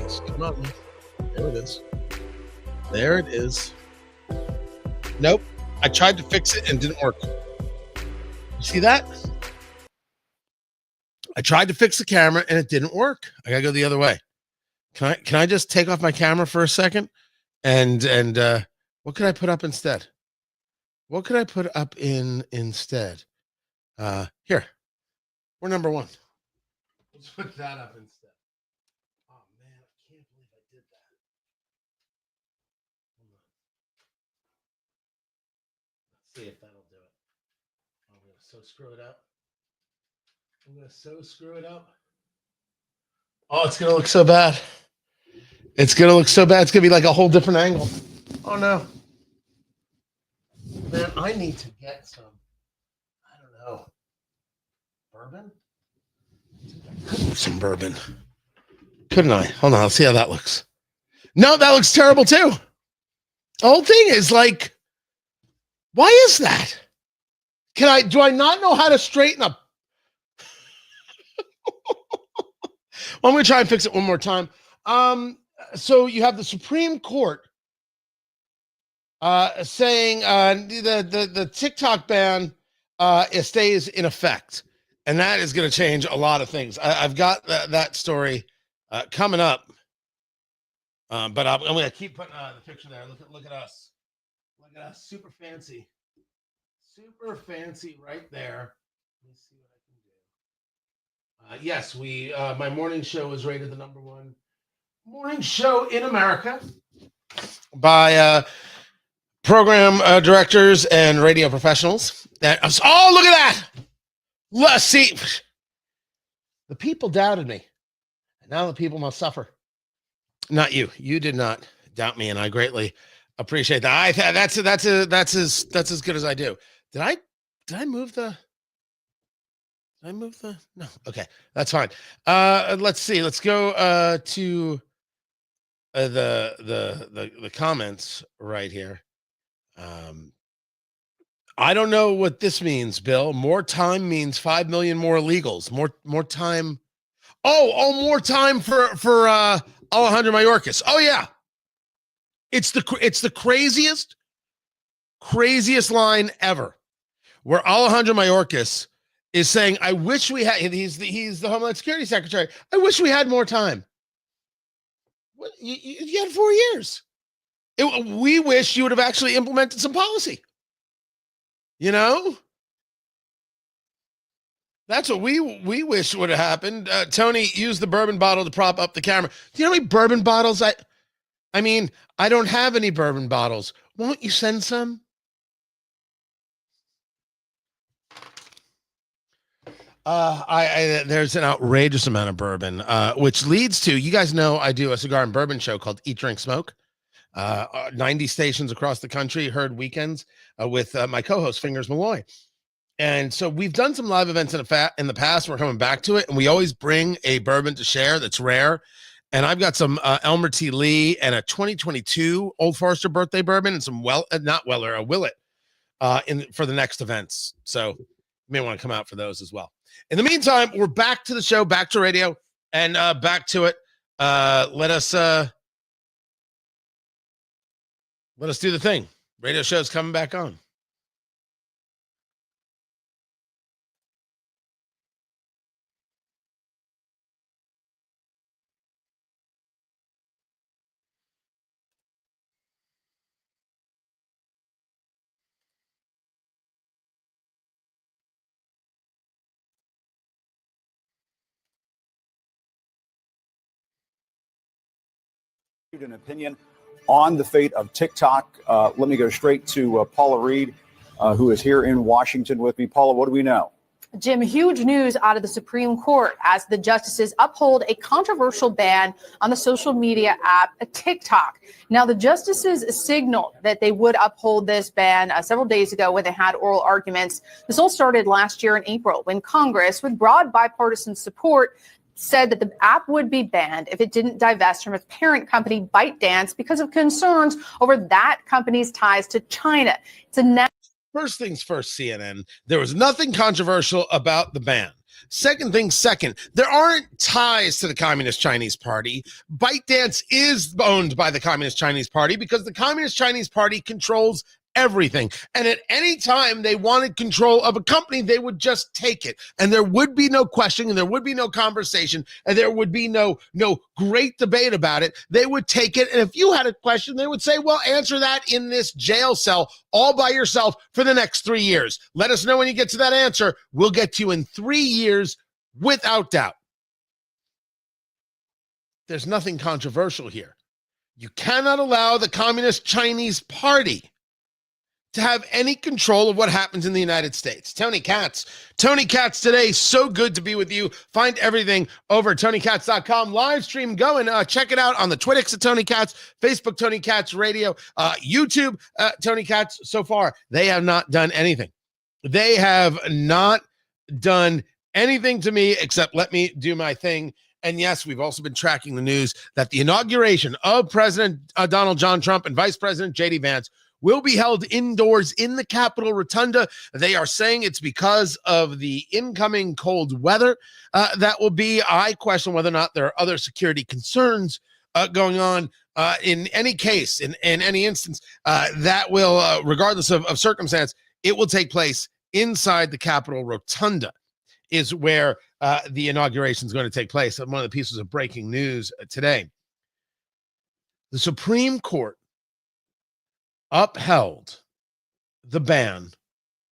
S1: fix. Come on. There it is. There it is. Nope. I tried to fix it and it didn't work. You see that? I tried to fix the camera and it didn't work. I gotta go the other way. Can I just take off my camera for a second? And what could I put up instead? What could I put up instead? Here. We're number one. Let's put that up instead. Oh man, I can't believe I did that. Hold on. Let's see if that'll do it. I'm gonna so screw it up. Oh, it's gonna look so bad. It's gonna be like a whole different angle. Oh no. Man, I need to get some, I don't know, bourbon? Some bourbon. Couldn't I? Hold on, I'll see how that looks. No, that looks terrible too. The whole thing is like, why is that? Do I not know how to straighten up? Well, I'm going to try and fix it one more time. So you have the Supreme Court saying the TikTok ban stays in effect, and that is going to change a lot of things. I've got that story coming up, but I'm going to keep putting the picture there. Look at us. Look at us, super fancy right there. Let me see what I can do. Yes, my morning show was rated the #1 morning show in America by program directors and radio professionals. Oh, look at that! Let's see. The people doubted me, and now the people must suffer. Not you. You did not doubt me, and I greatly appreciate that. That's as good as I do. Did I move the? No. Okay, that's fine. Let's see. Let's go to the comments right here. I don't know what this means, Bill. More time means 5 million more illegals. More time. Oh, more time for Alejandro Mayorkas. Oh yeah. It's the craziest line ever, where Alejandro Mayorkas is saying, I wish we had, he's the Homeland Security Secretary. I wish we had more time. What, you had 4 years. We wish you would have actually implemented some policy. You know? That's what we wish would have happened. Tony used the bourbon bottle to prop up the camera. Do you know how many bourbon bottles I mean, I don't have any bourbon bottles. Won't you send some? There's an outrageous amount of bourbon, which leads to, you guys know I do a cigar and bourbon show called Eat, Drink, Smoke. 90 stations across the country, heard weekends with my co-host Fingers Malloy. And so we've done some live events in the past. We're coming back to it, and we always bring a bourbon to share that's rare. And I've got some Elmer T. Lee and a 2022 Old Forester birthday bourbon and some a Willet for the next events. So you may want to come out for those as well. In the meantime, we're back to the show, back to radio, and back to it. Let us do the thing. Radio show's coming back on.
S9: An opinion on the fate of TikTok. Let me go straight to Paula Reed, who is here in Washington with me. Paula, what do we know?
S10: Jim, huge news out of the Supreme Court as the justices uphold a controversial ban on the social media app TikTok. Now, the justices signaled that they would uphold this ban several days ago when they had oral arguments. This all started last year in April when Congress, with broad bipartisan support, said that the app would be banned if it didn't divest from its parent company, ByteDance, because of concerns over that company's ties to China. It's a
S1: First things first, CNN. There was nothing controversial about the ban. Second thing, second, there aren't ties to the Communist Chinese Party. ByteDance is owned by the Communist Chinese Party because the Communist Chinese Party controls everything. And at any time they wanted control of a company, they would just take it. And there would be no question, and there would be no conversation, and there would be no great debate about it. They would take it. And if you had a question, they would say, well, answer that in this jail cell all by yourself for the next 3 years. Let us know when you get to that answer. We'll get to you in 3 years without doubt. There's nothing controversial here. You cannot allow the Communist Chinese Party to have any control of what happens in the United States. Tony Katz today. So good to be with you. Find everything over at TonyKatz.com. Live stream going. Check it out on the Twittix at Tony Katz, Facebook Tony Katz Radio, YouTube Tony Katz. So far, they have not done anything. They have not done anything to me except let me do my thing. And yes, we've also been tracking the news that the inauguration of President Donald John Trump and Vice President J.D. Vance will be held indoors in the Capitol Rotunda. They are saying it's because of the incoming cold weather that will be. I question whether or not there are other security concerns going on. In any case, in any instance, that will, regardless of circumstance, it will take place inside the Capitol Rotunda is where the inauguration is going to take place. One of the pieces of breaking news today. The Supreme Court upheld the ban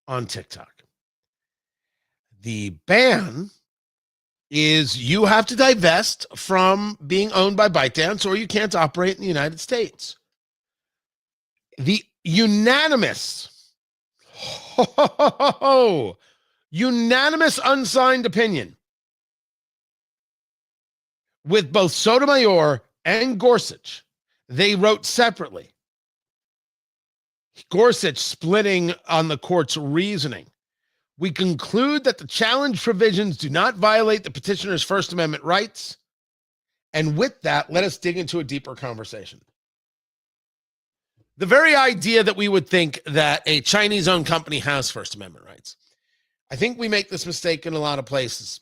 S1: on TikTok. The ban is you have to divest from being owned by ByteDance or you can't operate in the United States. The unanimous unsigned opinion with both Sotomayor and Gorsuch, they wrote separately. Gorsuch splitting on the court's reasoning. We conclude that the challenge provisions do not violate the petitioner's First Amendment rights. And with that, let us dig into a deeper conversation. The very idea that we would think that a Chinese-owned company has First Amendment rights. I think we make this mistake in a lot of places.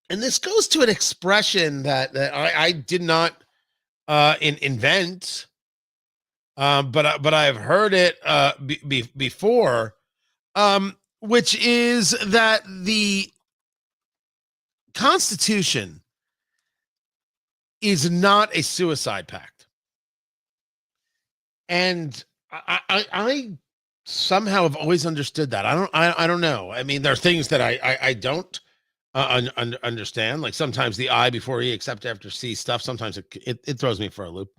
S1: And this goes to an expression that I did not invent. But I've heard it before, which is that the Constitution is not a suicide pact. And I somehow have always understood that. I don't know. I mean, there are things that I don't understand. Like sometimes the I before E except after C stuff. Sometimes it throws me for a loop.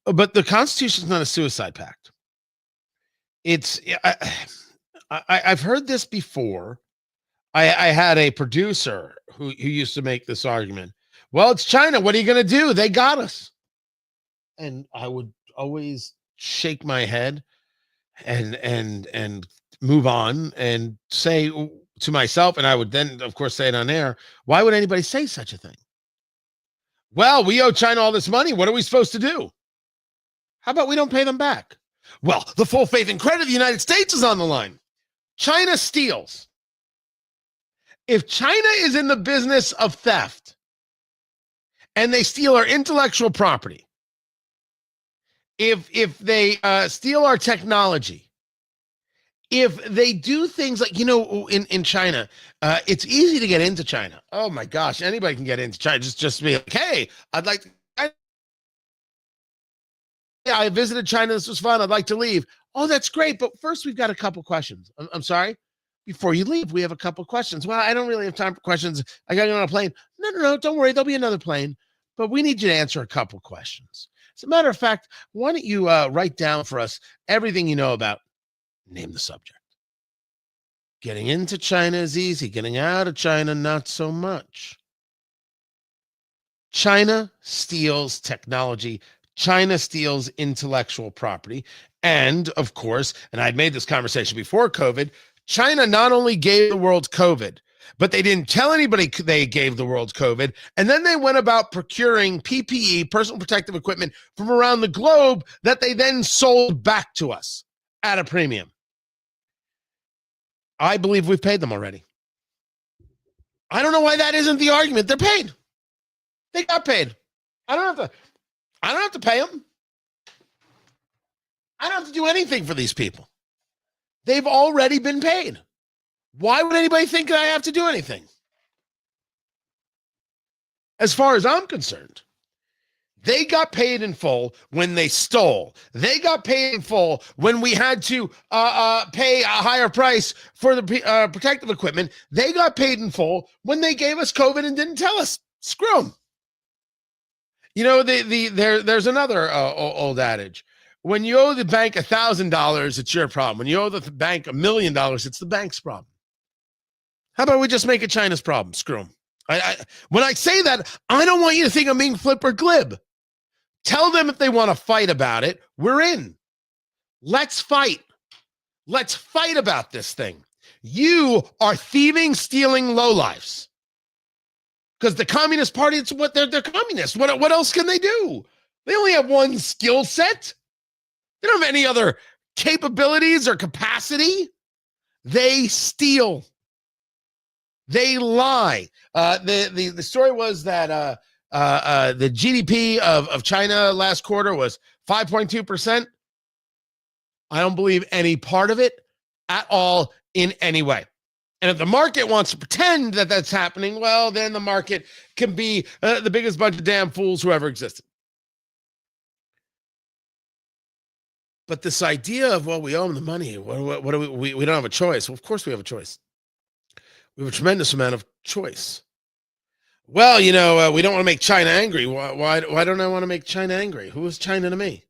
S1: But the Constitution is not a suicide pact. I've heard this before. I had a producer who used to make this argument. Well, it's China. What are you going to do? They got us. And I would always shake my head and move on and say to myself, and I would then, of course, say it on air, why would anybody say such a thing? Well, we owe China all this money. What are we supposed to do? How about we don't pay them back? Well, the full faith and credit of the United States is on the line. China steals. If China is in the business of theft and they steal our intellectual property, if they steal our technology, if they do things like, in China, it's easy to get into China. Oh my gosh, anybody can get into China. Just be like, hey, I'd like to. I visited China. This was fun. I'd like to leave. Oh, that's great. But first, we've got a couple questions. I'm sorry. Before you leave, we have a couple questions. Well, I don't really have time for questions. I got to get on a plane. No. Don't worry. There'll be another plane. But we need you to answer a couple questions. As a matter of fact, why don't you write down for us everything you know about, name the subject. Getting into China is easy. Getting out of China, not so much. China steals technology. China steals intellectual property. And of course, and I'd made this conversation before COVID, China not only gave the world COVID, but they didn't tell anybody they gave the world COVID. And then they went about procuring PPE, personal protective equipment, from around the globe that they then sold back to us at a premium. I believe we've paid them already. I don't know why that isn't the argument. They're paid. They got paid. I don't have to pay them. I don't have to do anything for these people. They've already been paid. Why would anybody think that I have to do anything? As far as I'm concerned, they got paid in full when they stole. They got paid in full when we had to pay a higher price for the protective equipment. They got paid in full when they gave us COVID and didn't tell us. Screw them. You know, there's another old adage. When you owe the bank $1,000, it's your problem. When you owe the bank $1 million, it's the bank's problem. How about we just make it China's problem? Screw them. When I say that, I don't want you to think I'm being flip or glib. Tell them if they want to fight about it, we're in. Let's fight. Let's fight about this thing. You are thieving, stealing lowlifes. Because the Communist Party, it's what they're communists. What else can they do? They only have one skill set. They don't have any other capabilities or capacity. They steal. They lie. The story was that the GDP of China last quarter was 5.2%. I don't believe any part of it at all in any way. And if the market wants to pretend that that's happening, well, then the market can be the biggest bunch of damn fools who ever existed. But this idea of, well, we owe them the money. What do we don't have a choice. Well, of course we have a choice. We have a tremendous amount of choice. Well, you know, we don't want to make China angry. Why don't I want to make China angry? Who is China to me?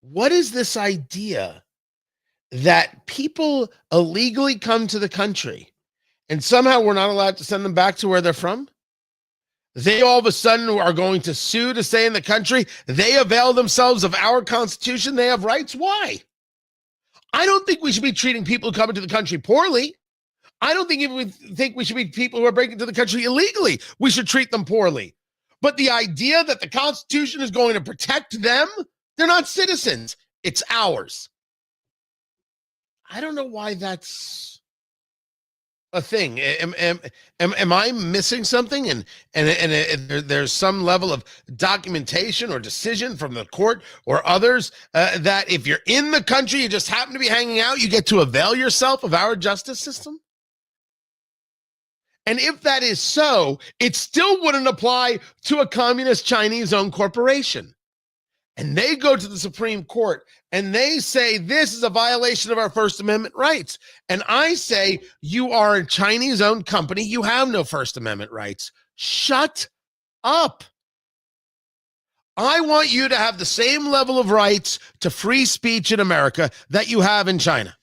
S1: What is this idea that people illegally come to the country and somehow we're not allowed to send them back to where they're from? They all of a sudden are going to sue to stay in the country. They avail themselves of our Constitution. They have rights. Why? I don't think we should be treating people who come into the country poorly. I don't think we should be people who are breaking into the country illegally. We should treat them poorly. But the idea that the Constitution is going to protect them, they're not citizens. It's ours. I don't know why that's a thing. Am I missing something? And there's some level of documentation or decision from the court or others that if you're in the country, you just happen to be hanging out, you get to avail yourself of our justice system? And if that is so, it still wouldn't apply to a communist Chinese-owned corporation. And they go to the Supreme Court and they say this is a violation of our First Amendment rights. And I say, you are a Chinese-owned company. You have no First Amendment rights. Shut up. I want you to have the same level of rights to free speech in America that you have in China.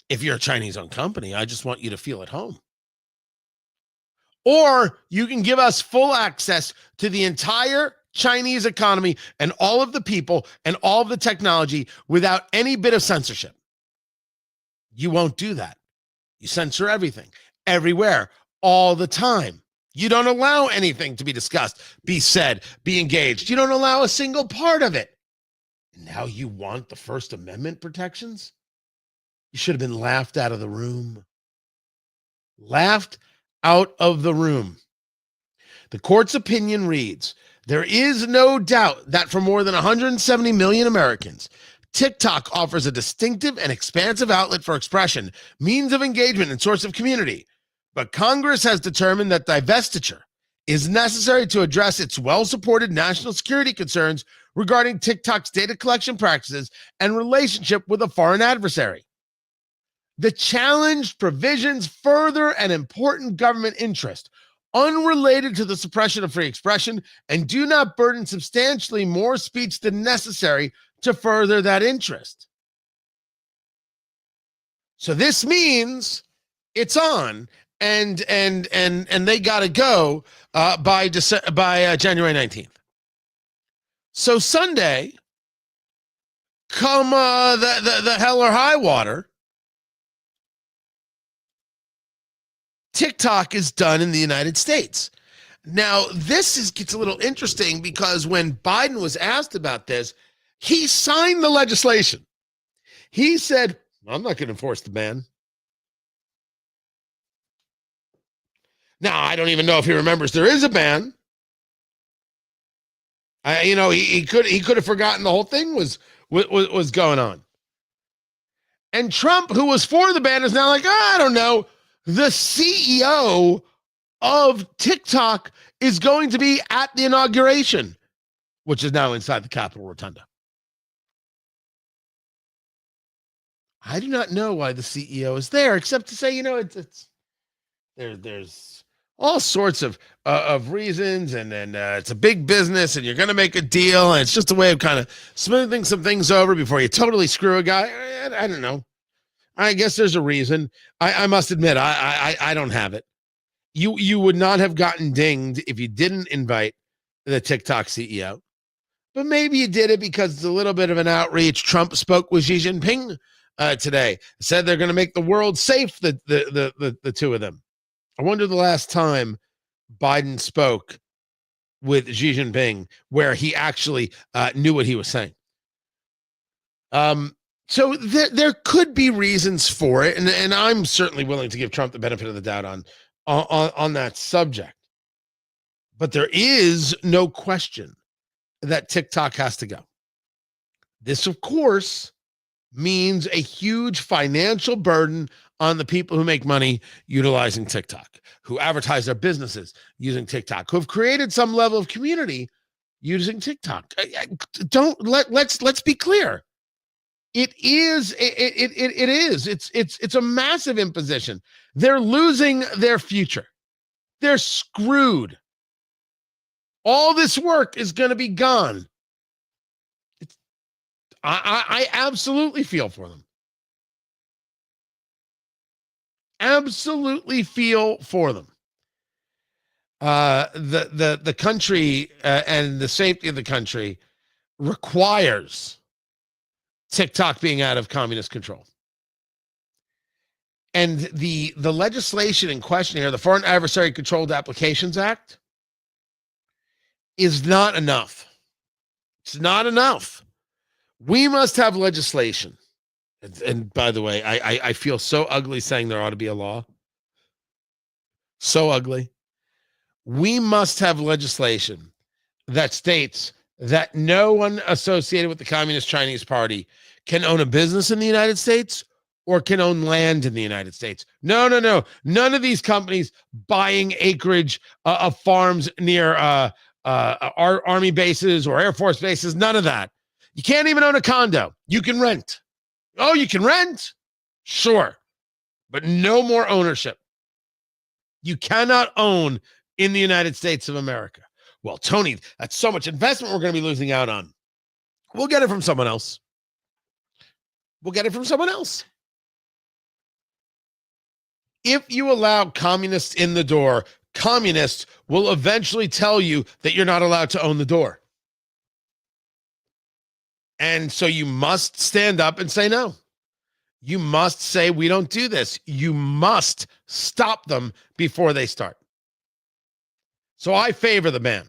S1: If you're a Chinese-owned company, I just want you to feel at home. Or you can give us full access to the entire Chinese economy and all of the people and all of the technology without any bit of censorship. You won't do that. You censor everything, everywhere, all the time. You don't allow anything to be discussed, be said, be engaged. You don't allow a single part of it. And now you want the First Amendment protections? You should have been laughed out of the room. Laughed out of the room. The court's opinion reads, there is no doubt that for more than 170 million Americans, TikTok offers a distinctive and expansive outlet for expression, means of engagement, and source of community. But Congress has determined that divestiture is necessary to address its well-supported national security concerns regarding TikTok's data collection practices and relationship with a foreign adversary. The challenged provisions further an important government interest unrelated to the suppression of free expression and do not burden substantially more speech than necessary to further that interest. So this means it's on, and they got to go by January 19th. So Sunday, come the hell or high water, TikTok is done in the United States. Now, this gets a little interesting because when Biden was asked about this, he signed the legislation. He said, I'm not going to enforce the ban. Now, I don't even know if he remembers there is a ban. He could have forgotten the whole thing was going on. And Trump, who was for the ban, is now like, I don't know. The CEO of TikTok is going to be at the inauguration, which is now inside the Capitol Rotunda. I do not know why the CEO is there, except to say, there's all sorts of reasons, and then it's a big business, and you're going to make a deal, and it's just a way of kind of smoothing some things over before you totally screw a guy. I don't know. I guess there's a reason. I must admit, I don't have it. You would not have gotten dinged if you didn't invite the TikTok CEO. But maybe you did it because it's a little bit of an outreach. Trump spoke with Xi Jinping today. Said they're going to make the world safe, the two of them. I wonder the last time Biden spoke with Xi Jinping where he actually knew what he was saying. So there could be reasons for it, and I'm certainly willing to give Trump the benefit of the doubt on that subject. But there is no question that TikTok has to go. This, of course, means a huge financial burden on the people who make money utilizing TikTok, who advertise their businesses using TikTok, who have created some level of community using TikTok. Let's be clear. It is a massive imposition. They're losing their future. They're screwed. All this work is going to be gone. I absolutely feel for them. Absolutely feel for them. The country and the safety of the country requires TikTok being out of communist control. And the legislation in question here, the Foreign Adversary Controlled Applications Act, is not enough. It's not enough. We must have legislation. And by the way, I feel so ugly saying there ought to be a law. So ugly. We must have legislation that states that no one associated with the Communist Chinese Party can own a business in the United States or can own land in the United States. No. None of these companies buying acreage of farms near army bases or Air Force bases, none of that. You can't even own a condo. You can rent. Oh, you can rent? Sure. But no more ownership. You cannot own in the United States of America. Well, Tony, that's so much investment we're going to be losing out on. We'll get it from someone else. If you allow communists in the door, communists will eventually tell you that you're not allowed to own the door. And so you must stand up and say no. You must say, we don't do this. You must stop them before they start. So I favor the ban.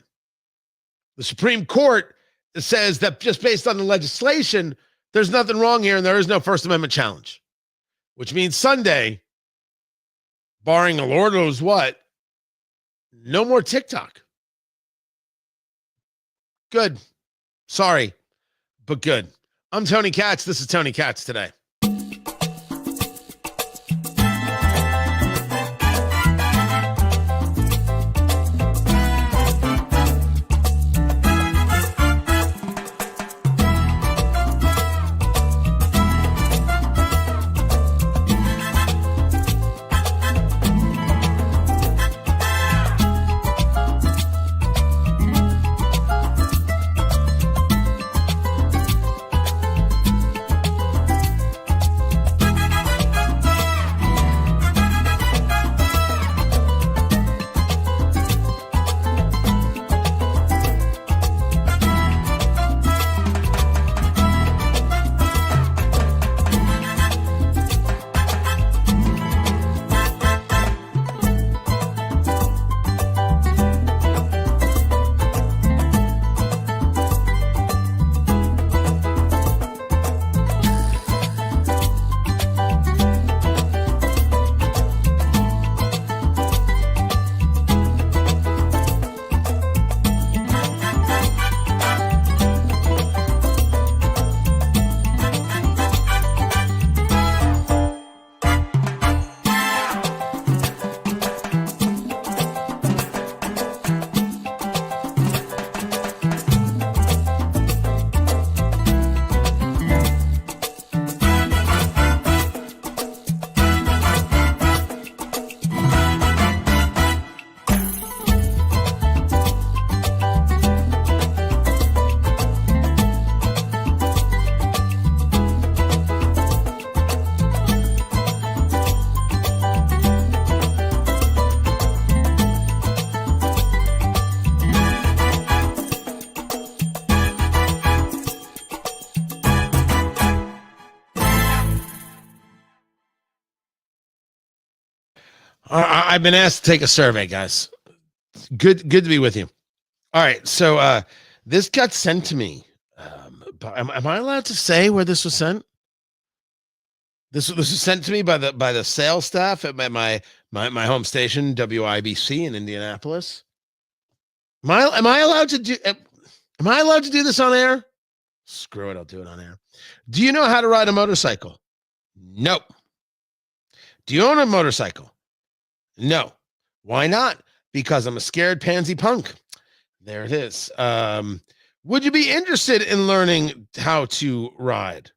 S1: The Supreme Court says that just based on the legislation, there's nothing wrong here and there is no First Amendment challenge, which means Sunday, barring the Lord knows what, no more TikTok. Good. Sorry, but good. I'm Tony Katz. This is Tony Katz Today. I've been asked to take a survey, guys. Good to be with you. All right, so this got sent to me. Am I allowed to say where this was sent? This was sent to me by the sales staff at my home station, WIBC in Indianapolis. Am I allowed to do this on air? Screw it, I'll do it on air. Do you know how to ride a motorcycle? Nope. Do you own a motorcycle? No. Why not? Because I'm a scared pansy punk. There it is. Would you be interested in learning how to ride?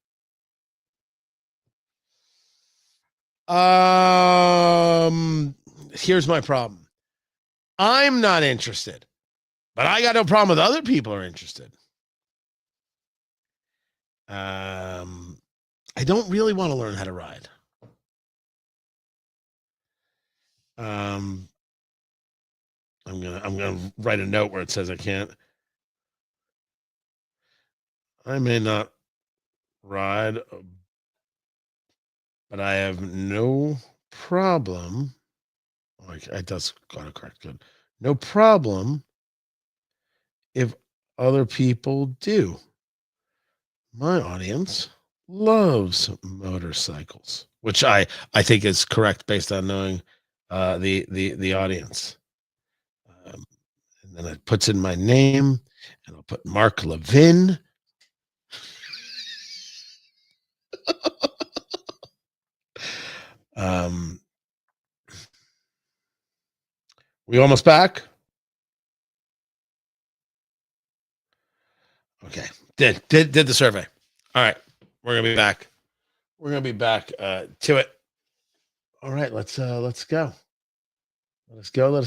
S1: Here's my problem. I'm not interested, but I got no problem with other people are interested. I don't really want to learn how to ride. I'm gonna write a note where it says I can't. I may not ride, but I have no problem. Oh, it does autocorrect. Good. No problem if other people do. My audience loves motorcycles, which I think is correct based on knowing the audience. And then it puts in my name, and I'll put Mark Levin. We almost back? Okay. Did the survey. All right. We're gonna be back. We're gonna be back to it. All right, let's go. Let us go.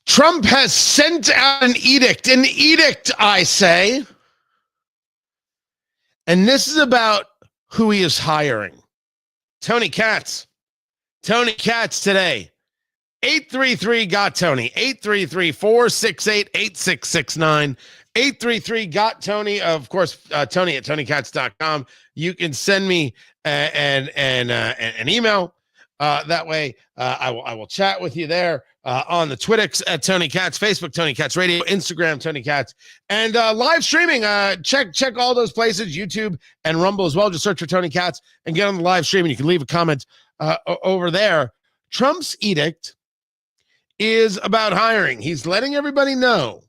S1: Trump has sent out an edict, I say. And this is about who he is hiring. Tony Katz today. 833-GOT-TONY. 833-468-8669. 833-GOT-TONY. Of course, Tony at TonyKatz.com. You can send me an email. That way, I will chat with you there on the Twittix at Tony Katz, Facebook Tony Katz Radio, Instagram Tony Katz, and live streaming. Check all those places, YouTube and Rumble as well. Just search for Tony Katz and get on the live stream, and you can leave a comment over there. Trump's edict is about hiring. He's letting everybody know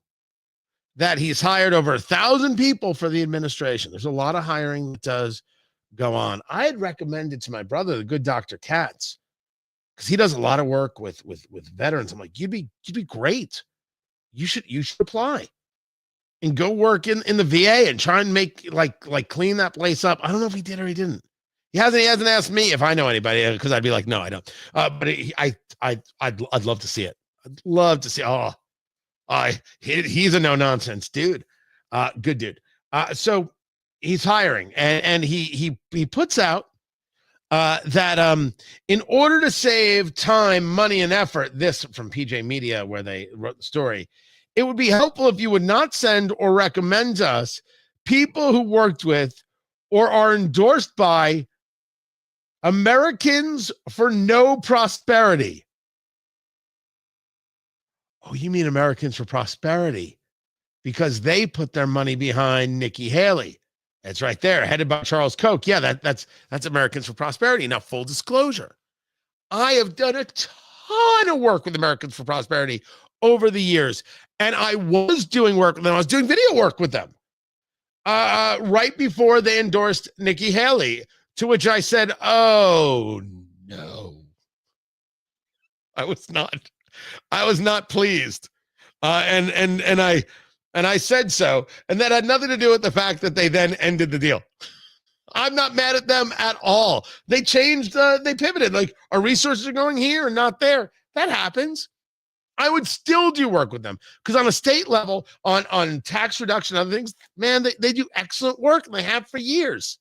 S1: that he's hired over 1,000 people for the administration. There's a lot of hiring that does go on. I had recommended to my brother, the good Dr. Katz, because he does a lot of work with veterans. I'm like, you'd be great. You should apply and go work in the VA and try and make like clean that place up. I don't know if he did or he didn't. He hasn't asked me if I know anybody, because I'd be like, no, I don't. But I'd love to see it. I'd love to see. He's a no nonsense dude. Good dude. So he's hiring, and he puts out that in order to save time, money, and effort, this from PJ Media, where they wrote the story, it would be helpful if you would not send or recommend to us people who worked with or are endorsed by Americans for No Prosperity. Oh, you mean Americans for Prosperity, because they put their money behind Nikki Haley. That's right there, headed by Charles Koch. Yeah, that's Americans for Prosperity. Now, full disclosure, I have done a ton of work with Americans for Prosperity over the years, and I was doing work with them. I was doing video work with them right before they endorsed Nikki Haley, to which I said, oh, no. I was not pleased. And I said so. And that had nothing to do with the fact that they then ended the deal. I'm not mad at them at all. They changed, they pivoted. Like, our resources are going here and not there. That happens. I would still do work with them because on a state level, on tax reduction, other things, man, they do excellent work and they have for years.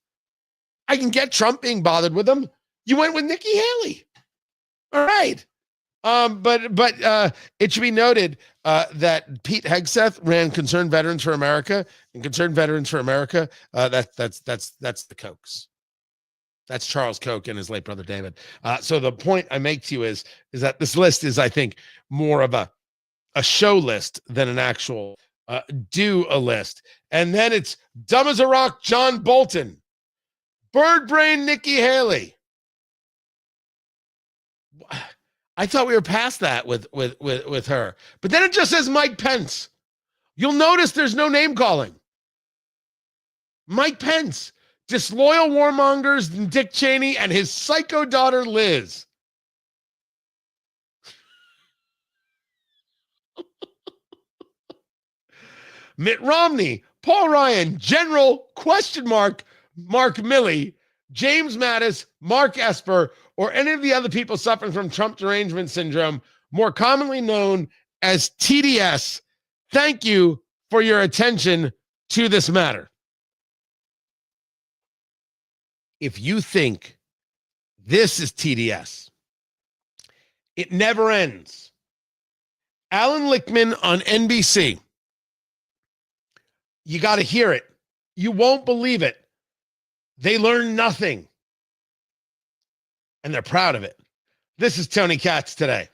S1: I can get Trump being bothered with them. You went with Nikki Haley. All right. But it should be noted that Pete Hegseth ran Concerned Veterans for America, and Concerned Veterans for America, that's the Kochs. That's Charles Koch and his late brother David. So the point I make to you is that this list is, I think, more of a show list than an actual do a list. And then it's dumb as a rock, John Bolton, bird brain, Nikki Haley. I thought we were past that with her, but then it just says Mike Pence. You'll notice there's no name calling. Mike Pence, disloyal warmongers, and Dick Cheney and his psycho daughter Liz. Mitt Romney, Paul Ryan, General Mark Milley, James Mattis, Mark Esper, or any of the other people suffering from Trump derangement syndrome, more commonly known as TDS. Thank you for your attention to this matter. If you think this is TDS, it never ends. Alan Lichtman on NBC. You got to hear it. You won't believe it. They learn nothing. And they're proud of it. This is Tony Katz today.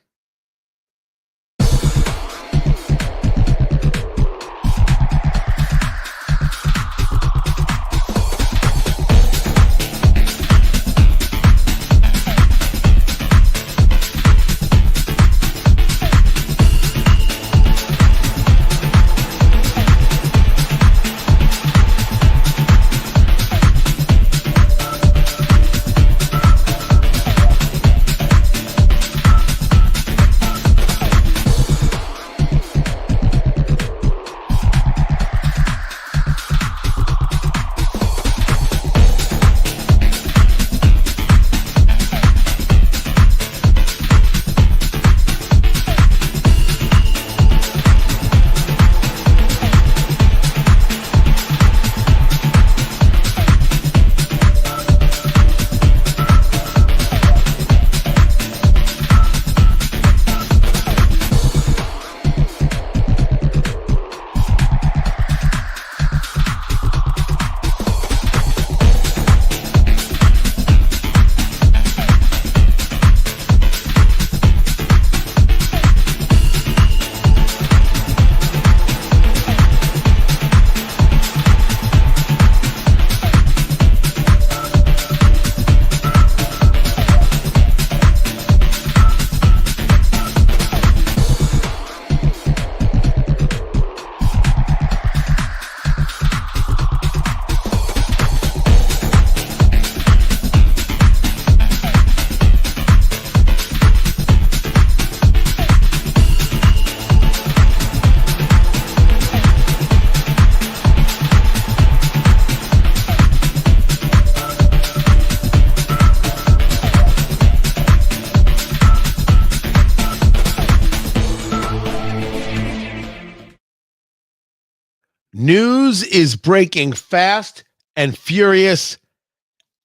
S1: News is breaking fast and furious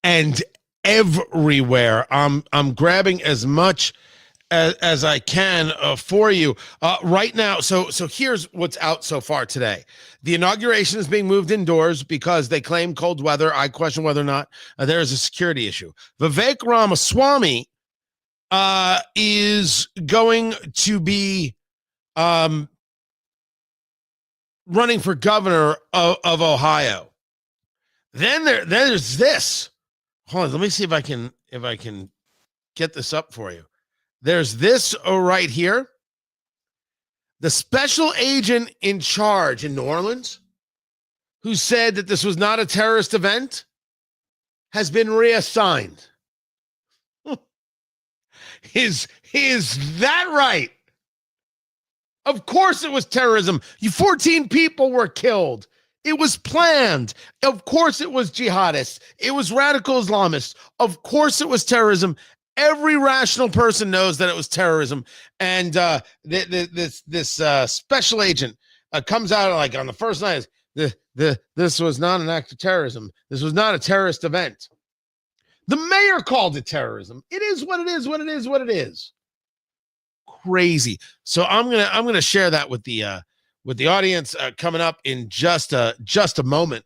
S1: and everywhere. I'm grabbing as much as I can for you right now. So here's what's out so far today. The inauguration is being moved indoors because they claim cold weather. I question whether or not there is a security issue. Vivek Ramaswamy is going to be running for governor of Ohio. Then there's this. Hold on, let me see if I can get this up for you. There's this right here. The special agent in charge in New Orleans, who said that this was not a terrorist event, has been reassigned. Is that right? Of course it was terrorism. 14 people were killed. It was planned. Of course it was jihadists. It was radical Islamists. Of course it was terrorism. Every rational person knows that it was terrorism. And this special agent comes out like on the first night. This was not an act of terrorism. This was not a terrorist event. The mayor called it terrorism. It is what it is. What it is. What it is. Crazy. So I'm gonna share that with the audience coming up in just a moment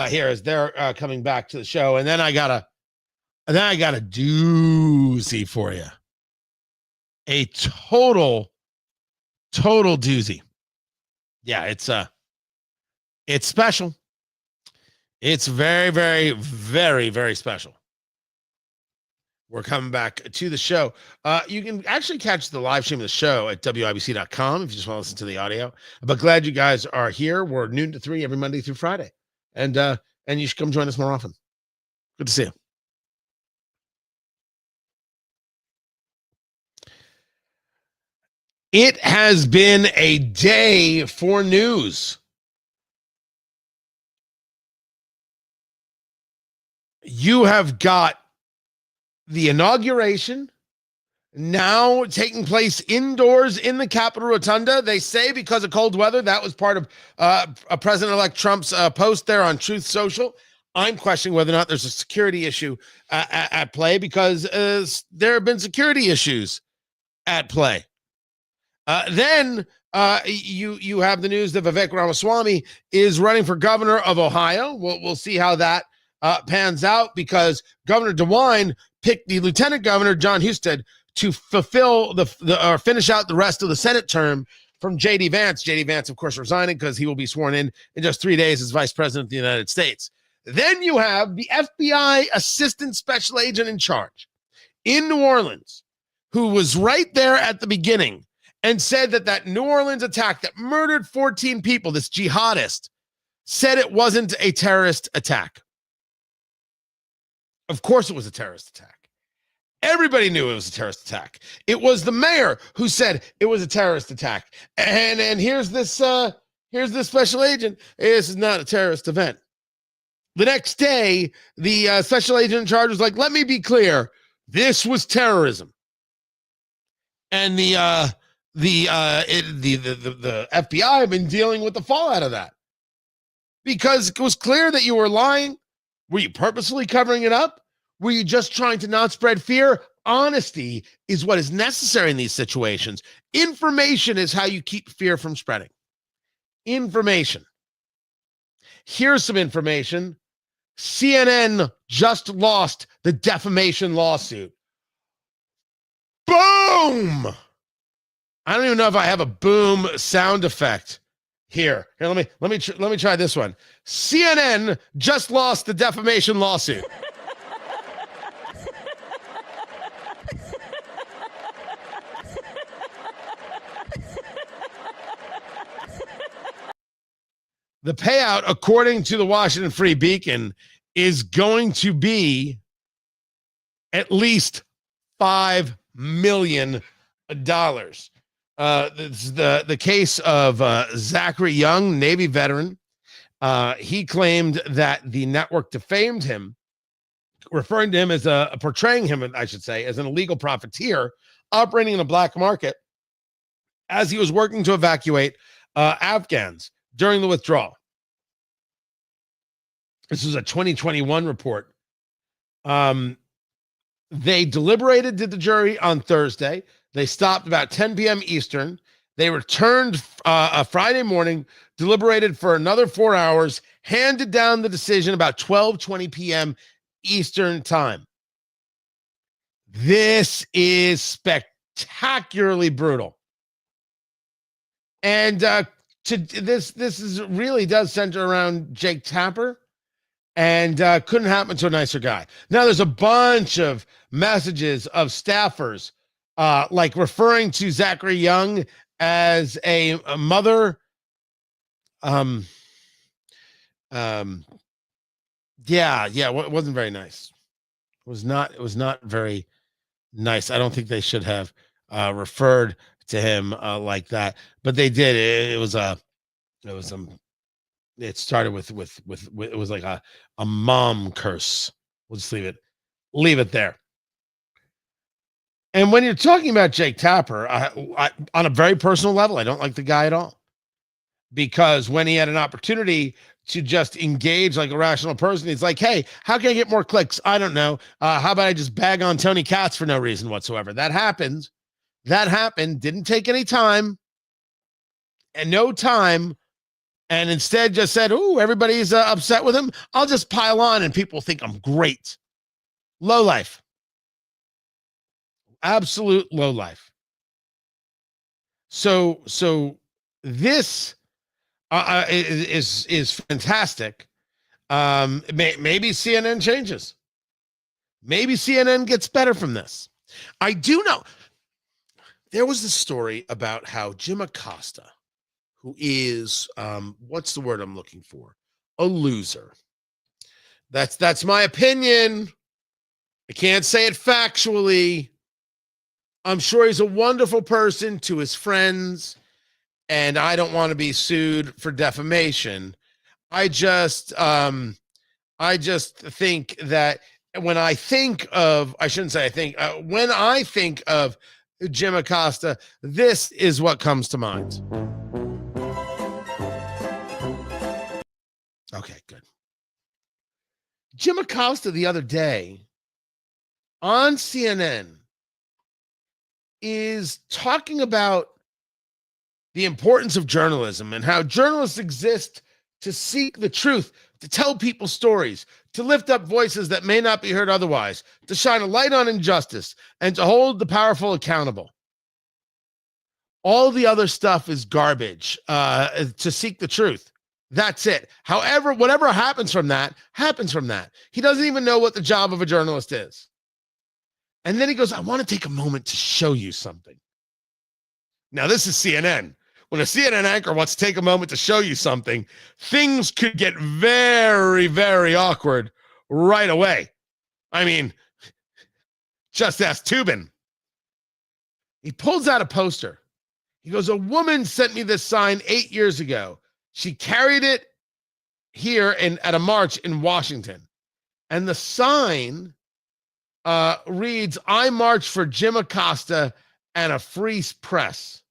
S1: here as they're coming back to the show, and then I got a doozy for you. A total doozy. Yeah, it's special. It's very, very, very, very special. We're coming back to the show. You can actually catch the live stream of the show at WIBC.com if you just want to listen to the audio. But glad you guys are here. We're noon to 3 every Monday through Friday. And you should come join us more often. Good to see you. It has been a day for news. You have got the inauguration now taking place indoors in the Capitol Rotunda. They say because of cold weather. That was part of President-elect Trump's post there on Truth Social. I'm questioning whether or not there's a security issue at play because there have been security issues at play. Then you have the news that Vivek Ramaswamy is running for governor of Ohio. We'll see how that pans out because Governor DeWine picked the Lieutenant Governor John Husted to fulfill or finish out the rest of the Senate term from J.D. Vance. J.D. Vance, of course, resigning because he will be sworn in just 3 days as Vice President of the United States. Then you have the FBI Assistant Special Agent in charge in New Orleans, who was right there at the beginning and said that New Orleans attack that murdered 14 people, this jihadist, said it wasn't a terrorist attack. Of course it was a terrorist attack. Everybody knew it was a terrorist attack. It was the mayor who said it was a terrorist attack. And here's this special agent. This is not a terrorist event. The next day, the special agent in charge was like, let me be clear. This was terrorism. And the FBI have been dealing with the fallout of that because it was clear that you were lying. Were you purposely covering it up? Were you just trying to not spread fear? Honesty is what is necessary in these situations. Information is how you keep fear from spreading. Information. Here's some information. CNN just lost the defamation lawsuit. Boom! I don't even know if I have a boom sound effect here. Here, let me try this one. CNN just lost the defamation lawsuit. The payout, according to the Washington Free Beacon, is going to be at least $5 million. This is the case of Zachary Young, Navy veteran. He claimed that the network defamed him, referring to him as portraying him, I should say, as an illegal profiteer operating in a black market as he was working to evacuate Afghans during the withdrawal. This is a 2021 report. They deliberated, did the jury, on Thursday. They stopped about 10 p.m. Eastern. They returned a Friday morning, deliberated for another 4 hours, handed down the decision about 12:20 p.m. Eastern time. This is spectacularly brutal. And this is really does center around Jake Tapper, and couldn't happen to a nicer guy. Now there's a bunch of messages of staffers like referring to Zachary Young as a mother. It wasn't very nice. It was not very nice. I don't think they should have referred to him like that, but they did. It started with it was like a mom curse. We'll just leave it there. And when you're talking about Jake Tapper, I, on a very personal level, I don't like the guy at all. Because when he had an opportunity to just engage like a rational person, he's like, hey, how can I get more clicks? I don't know. How about I just bag on Tony Katz for no reason whatsoever? That happened. That happened. Didn't take any time. And no time. And instead just said, oh, everybody's upset with him. I'll just pile on and people think I'm great. Low life. Absolute low life. So this is fantastic. Maybe CNN changes. Maybe CNN gets better from this. I do know there was this story about how Jim Acosta, who is what's the word I'm looking for? A loser. That's my opinion. I can't say it factually. I'm sure he's a wonderful person to his friends, and I don't want to be sued for defamation. I just think that when I think of, I shouldn't say I think, when I think of Jim Acosta, this is what comes to mind. Okay, good. Jim Acosta the other day on CNN is talking about the importance of journalism and how journalists exist to seek the truth, to tell people stories, to lift up voices that may not be heard otherwise, to shine a light on injustice, and to hold the powerful accountable. All the other stuff is garbage, to seek the truth. That's it. However, whatever happens from that, happens from that. He doesn't even know what the job of a journalist is. And then he goes, I want to take a moment to show you something. Now, this is CNN. When a CNN anchor wants to take a moment to show you something, things could get very, very awkward right away. I mean, just ask Tubin. He pulls out a poster. He goes, a woman sent me this sign 8 years ago. She carried it here at a march in Washington. And the sign reads, I march for Jim Acosta and a free press.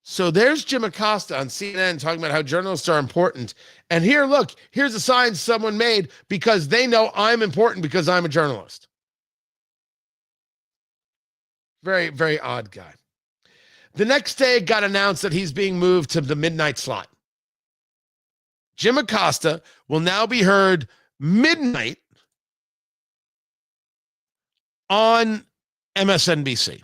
S1: So there's Jim Acosta on CNN talking about how journalists are important. And here, look, here's a sign someone made because they know I'm important because I'm a journalist. Very, very odd guy. The next day, it got announced that he's being moved to the midnight slot. Jim Acosta will now be heard midnight on MSNBC.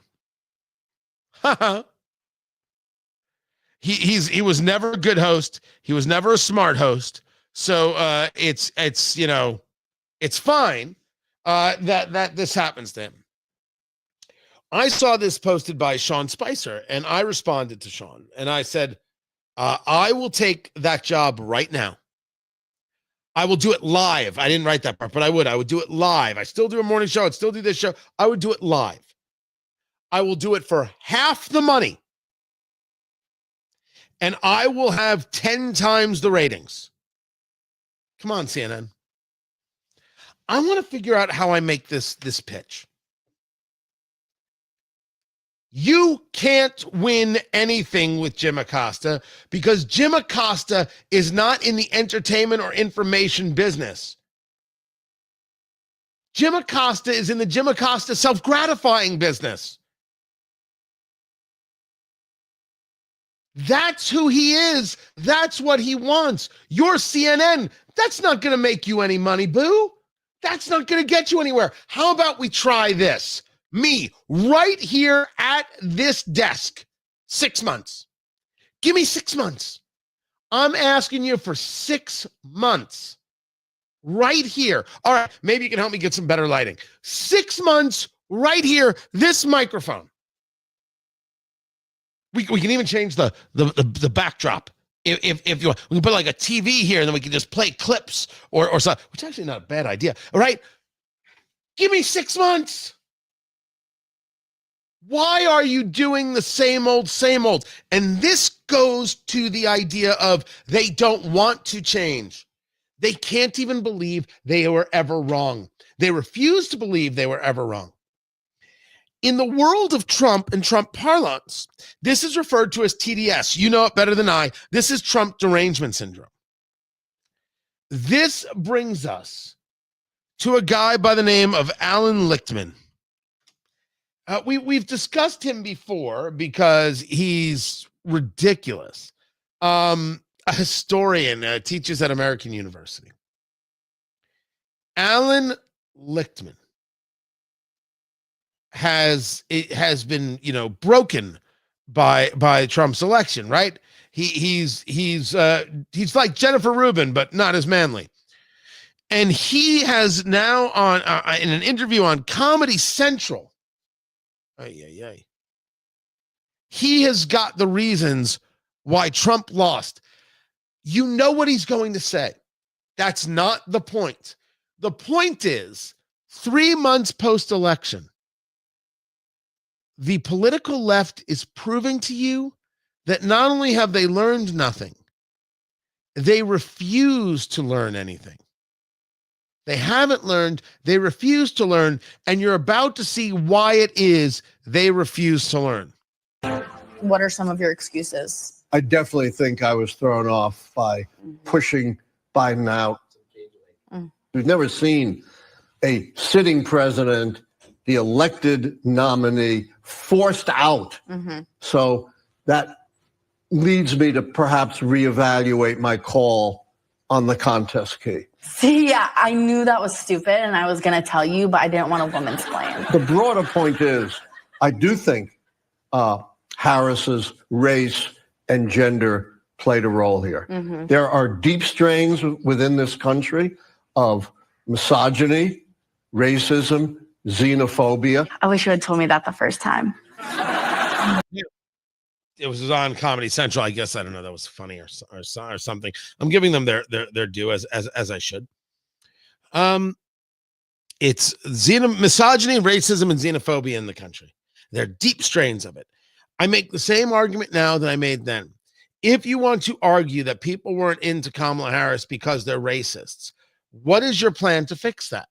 S1: He was never a good host. He was never a smart host. So it's fine that this happens to him. I saw this posted by Sean Spicer, and I responded to Sean, and I said, I will take that job right now. I will do it live. I didn't write that part, but I would do it live. I still do a morning show. I'd still do this show. I would do it live. I will do it for half the money. And I will have 10 times the ratings. Come on, CNN. I want to figure out how I make this pitch. You can't win anything with Jim Acosta because Jim Acosta is not in the entertainment or information business. Jim Acosta is in the Jim Acosta self-gratifying business. That's who he is. That's what he wants. Your CNN, that's not going to make you any money, boo. That's not going to get you anywhere. How about we try this? Me, right here at this desk, 6 months. Give me 6 months. I'm asking you for 6 months. Right here. All right, maybe you can help me get some better lighting. 6 months, right here, this microphone. We can even change the backdrop. If you want, we can put like a TV here, and then we can just play clips or something, which is actually not a bad idea. All right? Give me 6 months. Why are you doing the same old, same old? And this goes to the idea of they don't want to change. They can't even believe they were ever wrong. They refuse to believe they were ever wrong. In the world of Trump and Trump parlance, this is referred to as TDS. You know it better than I. This is Trump derangement syndrome. This brings us to a guy by the name of Alan Lichtman. We've discussed him before because he's ridiculous. A historian, teaches at American University. Alan Lichtman has been, broken by Trump's election, right? He's like Jennifer Rubin, but not as manly. And he has now on in an interview on Comedy Central, he has got the reasons why Trump lost. You know what he's going to say. That's not the point. The point is, 3 months post-election, the political left is proving to you that not only have they learned nothing, they refuse to learn anything. They haven't learned, they refuse to learn, and you're about to see why it is they refuse to learn.
S11: What are some of your excuses?
S12: I definitely think I was thrown off by pushing Biden out. We've never seen a sitting president, the elected nominee, forced out. So that leads me to perhaps reevaluate my call on the contest key.
S11: See, yeah, I knew that was stupid and I was going to tell you, but I didn't want a woman's plan.
S12: The broader point is, I do think Harris's race and gender played a role here. There are deep strains within this country of misogyny, racism, xenophobia.
S11: I wish you had told me that the first time.
S1: It was on Comedy Central. I guess, I don't know, that was funny or something. I'm giving them their due as I should. It's misogyny, racism, and xenophobia in the country. They're deep strains of it. I make the same argument now that I made then. If you want to argue that people weren't into Kamala Harris because they're racists, what is your plan to fix that?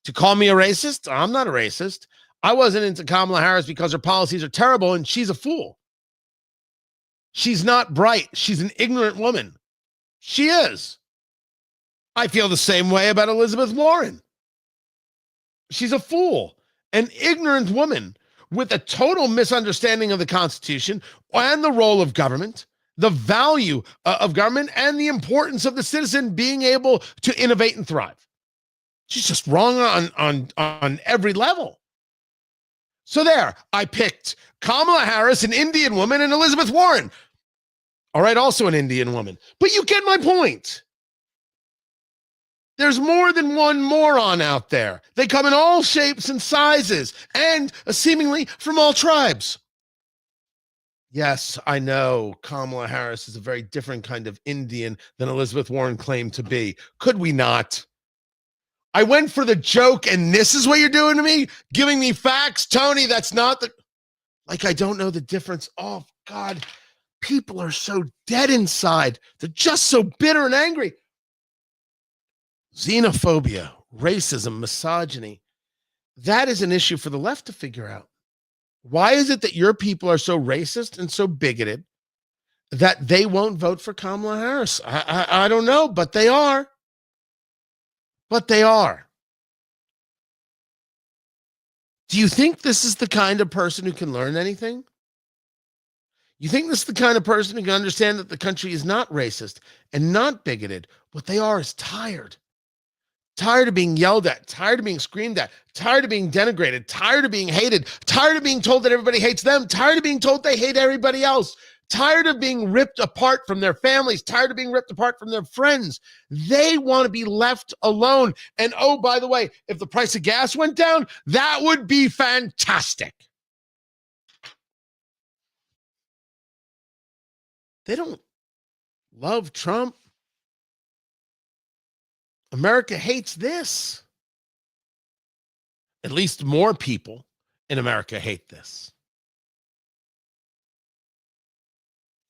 S1: To call me a racist? I'm not a racist. I wasn't into Kamala Harris because her policies are terrible and she's a fool. She's not bright. She's an ignorant woman. She is. I feel the same way about Elizabeth Warren. She's a fool, an ignorant woman with a total misunderstanding of the Constitution and the role of government, the value of government, and the importance of the citizen being able to innovate and thrive. She's just wrong on every level. So there, I picked Kamala Harris, an Indian woman, and Elizabeth Warren. All right, also an Indian woman. But you get my point. There's more than one moron out there. They come in all shapes and sizes, and seemingly from all tribes. Yes, I know Kamala Harris is a very different kind of Indian than Elizabeth Warren claimed to be. Could we not? I went for the joke, and this is what you're doing to me? Giving me facts? Tony, that's not the... Like I don't know the difference. Oh, God. People are so dead inside. They're just so bitter and angry. Xenophobia, racism, misogyny. That is an issue for the left to figure out. Why is it that your people are so racist and so bigoted that they won't vote for Kamala Harris? I don't know, but they are. But they are. Do you think this is the kind of person who can learn anything? You think this is the kind of person who can understand that the country is not racist and not bigoted? What they are is tired. Tired of being yelled at, tired of being screamed at, tired of being denigrated, tired of being hated, tired of being told that everybody hates them, tired of being told they hate everybody else, tired of being ripped apart from their families, tired of being ripped apart from their friends. They want to be left alone. And oh, by the way, if the price of gas went down, that would be fantastic. They don't love Trump. America hates this. At least more people in America hate this.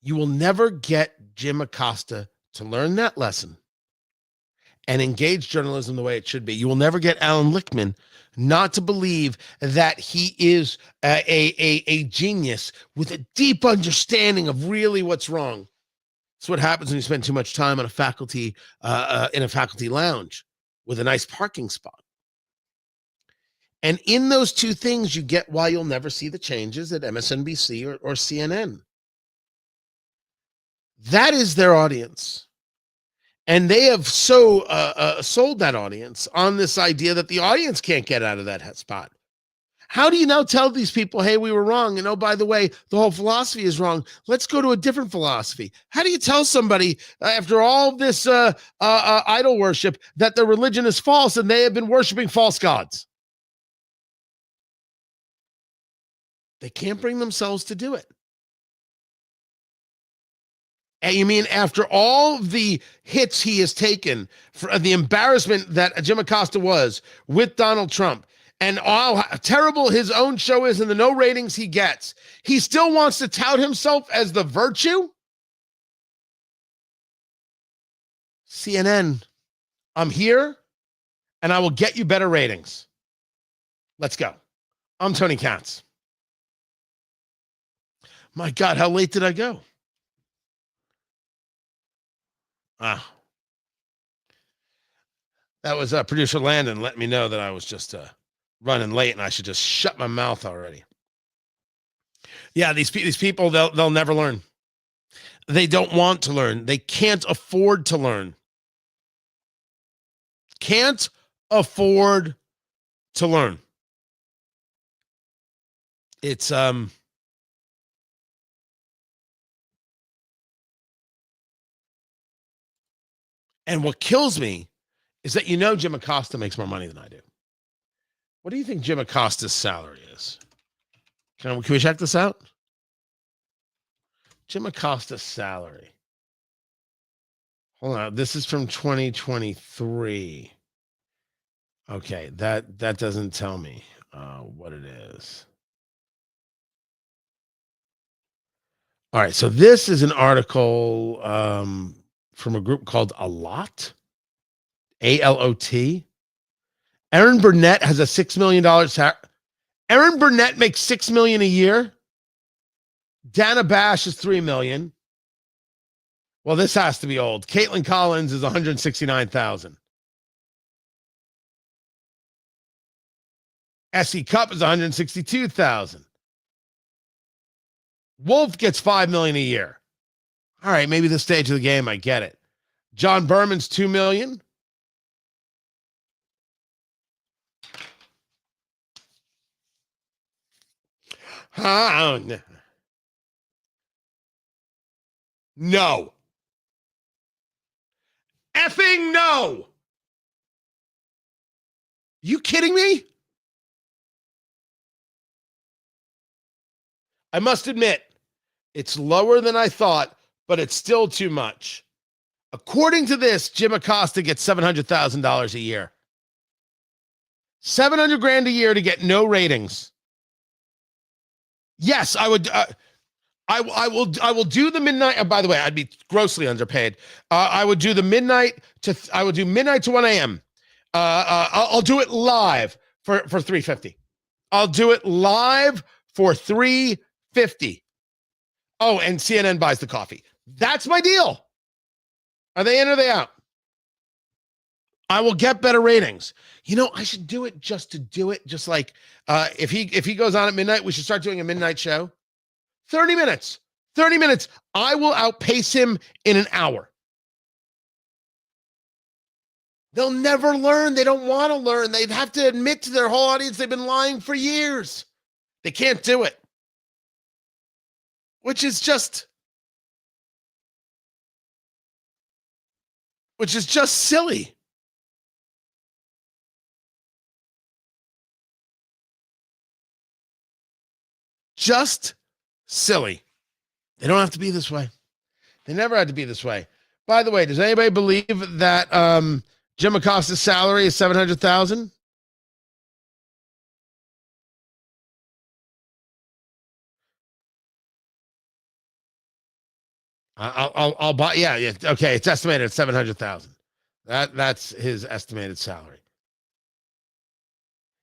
S1: You will never get Jim Acosta to learn that lesson. and engage journalism the way it should be. You will never get Alan Lichtman not to believe that he is a genius with a deep understanding of really what's wrong. It's what happens when you spend too much time on a faculty in a faculty lounge with a nice parking spot. And in those two things, you get why you'll never see the changes at MSNBC or CNN. That is their audience. And they have so sold that audience on this idea that the audience can't get out of that spot. How do you now tell these people, hey, we were wrong, and oh, by the way, the whole philosophy is wrong. Let's go to a different philosophy. How do you tell somebody after all this idol worship that their religion is false and they have been worshiping false gods? They can't bring themselves to do it. And you mean after all the hits he has taken, for the embarrassment that Jim Acosta was with Donald Trump, and how terrible his own show is and the no ratings he gets, he still wants to tout himself as the virtue? CNN, I'm here, and I will get you better ratings. Let's go. I'm Tony Katz. My God, how late did I go? That was producer Landon let me know that I was just running late and I should just shut my mouth already. Yeah, these people, they'll never learn. They don't want to learn. They can't afford to learn. Can't afford to learn. It's and what kills me is that Jim Acosta makes more money than I do. What do you think Jim Acosta's salary is? Can we check this out? Jim Acosta's salary. Hold on. This is from 2023. Okay, that doesn't tell me what it is. All right, so this is an article from a group called ALOT, A-L-O-T. Aaron Burnett has a $6 million salary. Aaron Burnett makes $6 million a year. Dana Bash is $3 million. Well, this has to be old. Caitlin Collins is $169,000. S.E. Cupp is $162,000. Wolf gets $5 million a year. All right, maybe this stage of the game, I get it. John Berman's $2 million. No. Effing no. You kidding me? I must admit, it's lower than I thought, but it's still too much. According to this, Jim Acosta gets $700,000 a year. $700,000 a year to get no ratings. Yes, I would. I will do the midnight. By the way, I'd be grossly underpaid. I would do the midnight to. I would do midnight to 1 a.m. I'll do it live for $350. I'll do it live for $350. Oh, and CNN buys the coffee. That's my deal. Are they in or are they out? I will get better ratings. I should do it just to do it. Just like if he goes on at midnight, we should start doing a midnight show. 30 minutes. 30 minutes. I will outpace him in an hour. They'll never learn. They don't want to learn. They'd have to admit to their whole audience they've been lying for years. They can't do it. Which is just silly. Just silly. They don't have to be this way. They never had to be this way. By the way, does anybody believe that Jim Acosta's salary is $700,000? I'll buy. Yeah. Okay. It's estimated at $700,000. That's his estimated salary.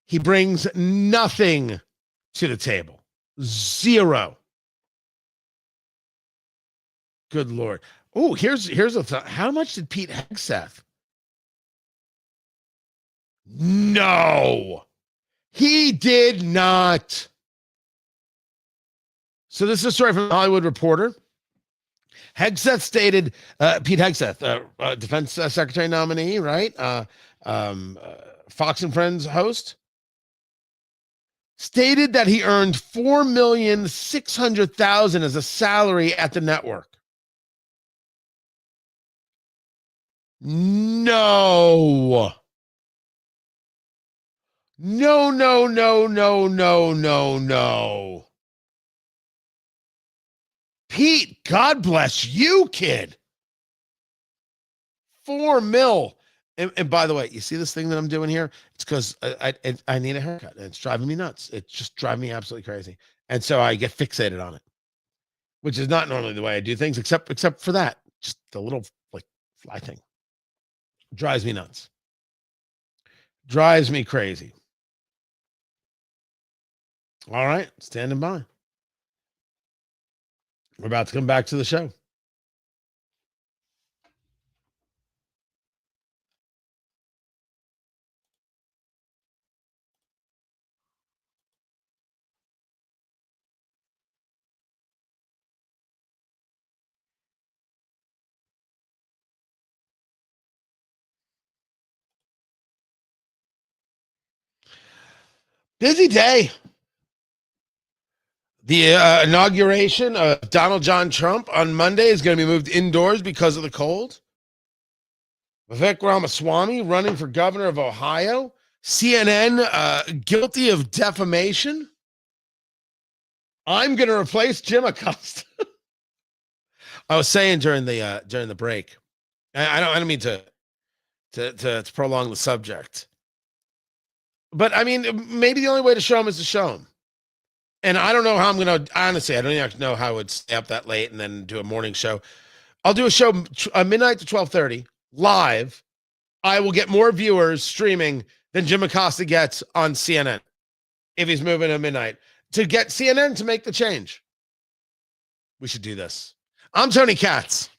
S1: He brings nothing to the table. Zero. Good Lord. Oh, here's a thought. How much did Pete Hegseth? No, he did not. So this is a story from the Hollywood Reporter. Hegseth stated, Pete Hegseth, defense secretary nominee, right? Fox and Friends host, stated that he earned $4,600,000 as a salary at the network. No. No. Pete, God bless you, kid. $4 million. And by the way, you see this thing that I'm doing here? It's because I need a haircut. And it's driving me nuts. It's just driving me absolutely crazy. And so I get fixated on it, which is not normally the way I do things, except for that. Just the little like fly thing. Drives me nuts. Drives me crazy. All right, standing by. We're about to come back to the show. Busy day. The inauguration of Donald John Trump on Monday is going to be moved indoors because of the cold. Vivek Ramaswamy running for governor of Ohio. CNN guilty of defamation. I'm going to replace Jim Acosta. I was saying during the break. I don't mean to prolong the subject, but I mean maybe the only way to show him is to show him. And I don't know how I'm going to, honestly, I don't even know how I would stay up that late and then do a morning show. I'll do a show midnight to 12:30 live. I will get more viewers streaming than Jim Acosta gets on CNN if he's moving at midnight to get CNN to make the change. We should do this. I'm Tony Katz.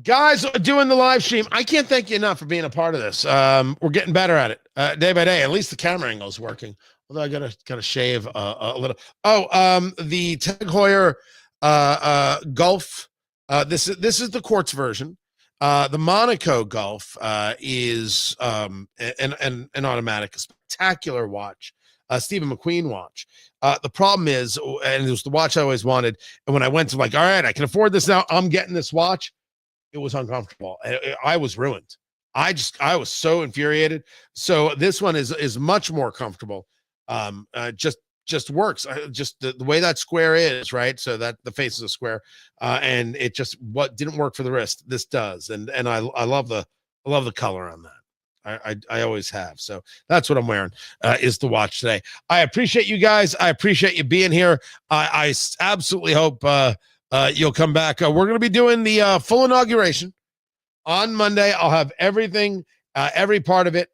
S1: Guys doing the live stream, I can't thank you enough for being a part of this. We're getting better at it day by day. At least the camera angle is working. Although I gotta shave a little. The Tag Heuer Gulf. This is the quartz version. The Monaco Gulf is an automatic, spectacular watch. Stephen McQueen watch. The problem is, and it was the watch I always wanted. And when I went to all right, I can afford this now. I'm getting this watch. It was uncomfortable. I was ruined. I was so infuriated. So this one is much more comfortable. Just works. Just the way that square is, right? So that the face is a square, and it just what didn't work for the wrist. This does, and I love the color on that. I always have. So that's what I'm wearing is the watch today. I appreciate you guys. I appreciate you being here. I absolutely hope you'll come back. We're going to be doing the full inauguration on Monday. I'll have everything, every part of it,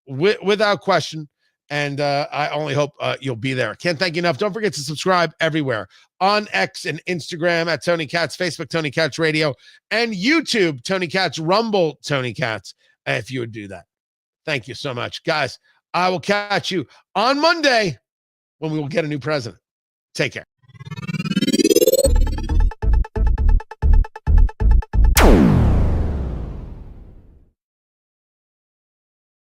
S1: without question. And I only hope you'll be there. Can't thank you enough. Don't forget to subscribe everywhere on X and Instagram at Tony Katz, Facebook, Tony Katz Radio, and YouTube, Tony Katz, Rumble, Tony Katz, if you would do that. Thank you so much. Guys, I will catch you on Monday when we will get a new president. Take care.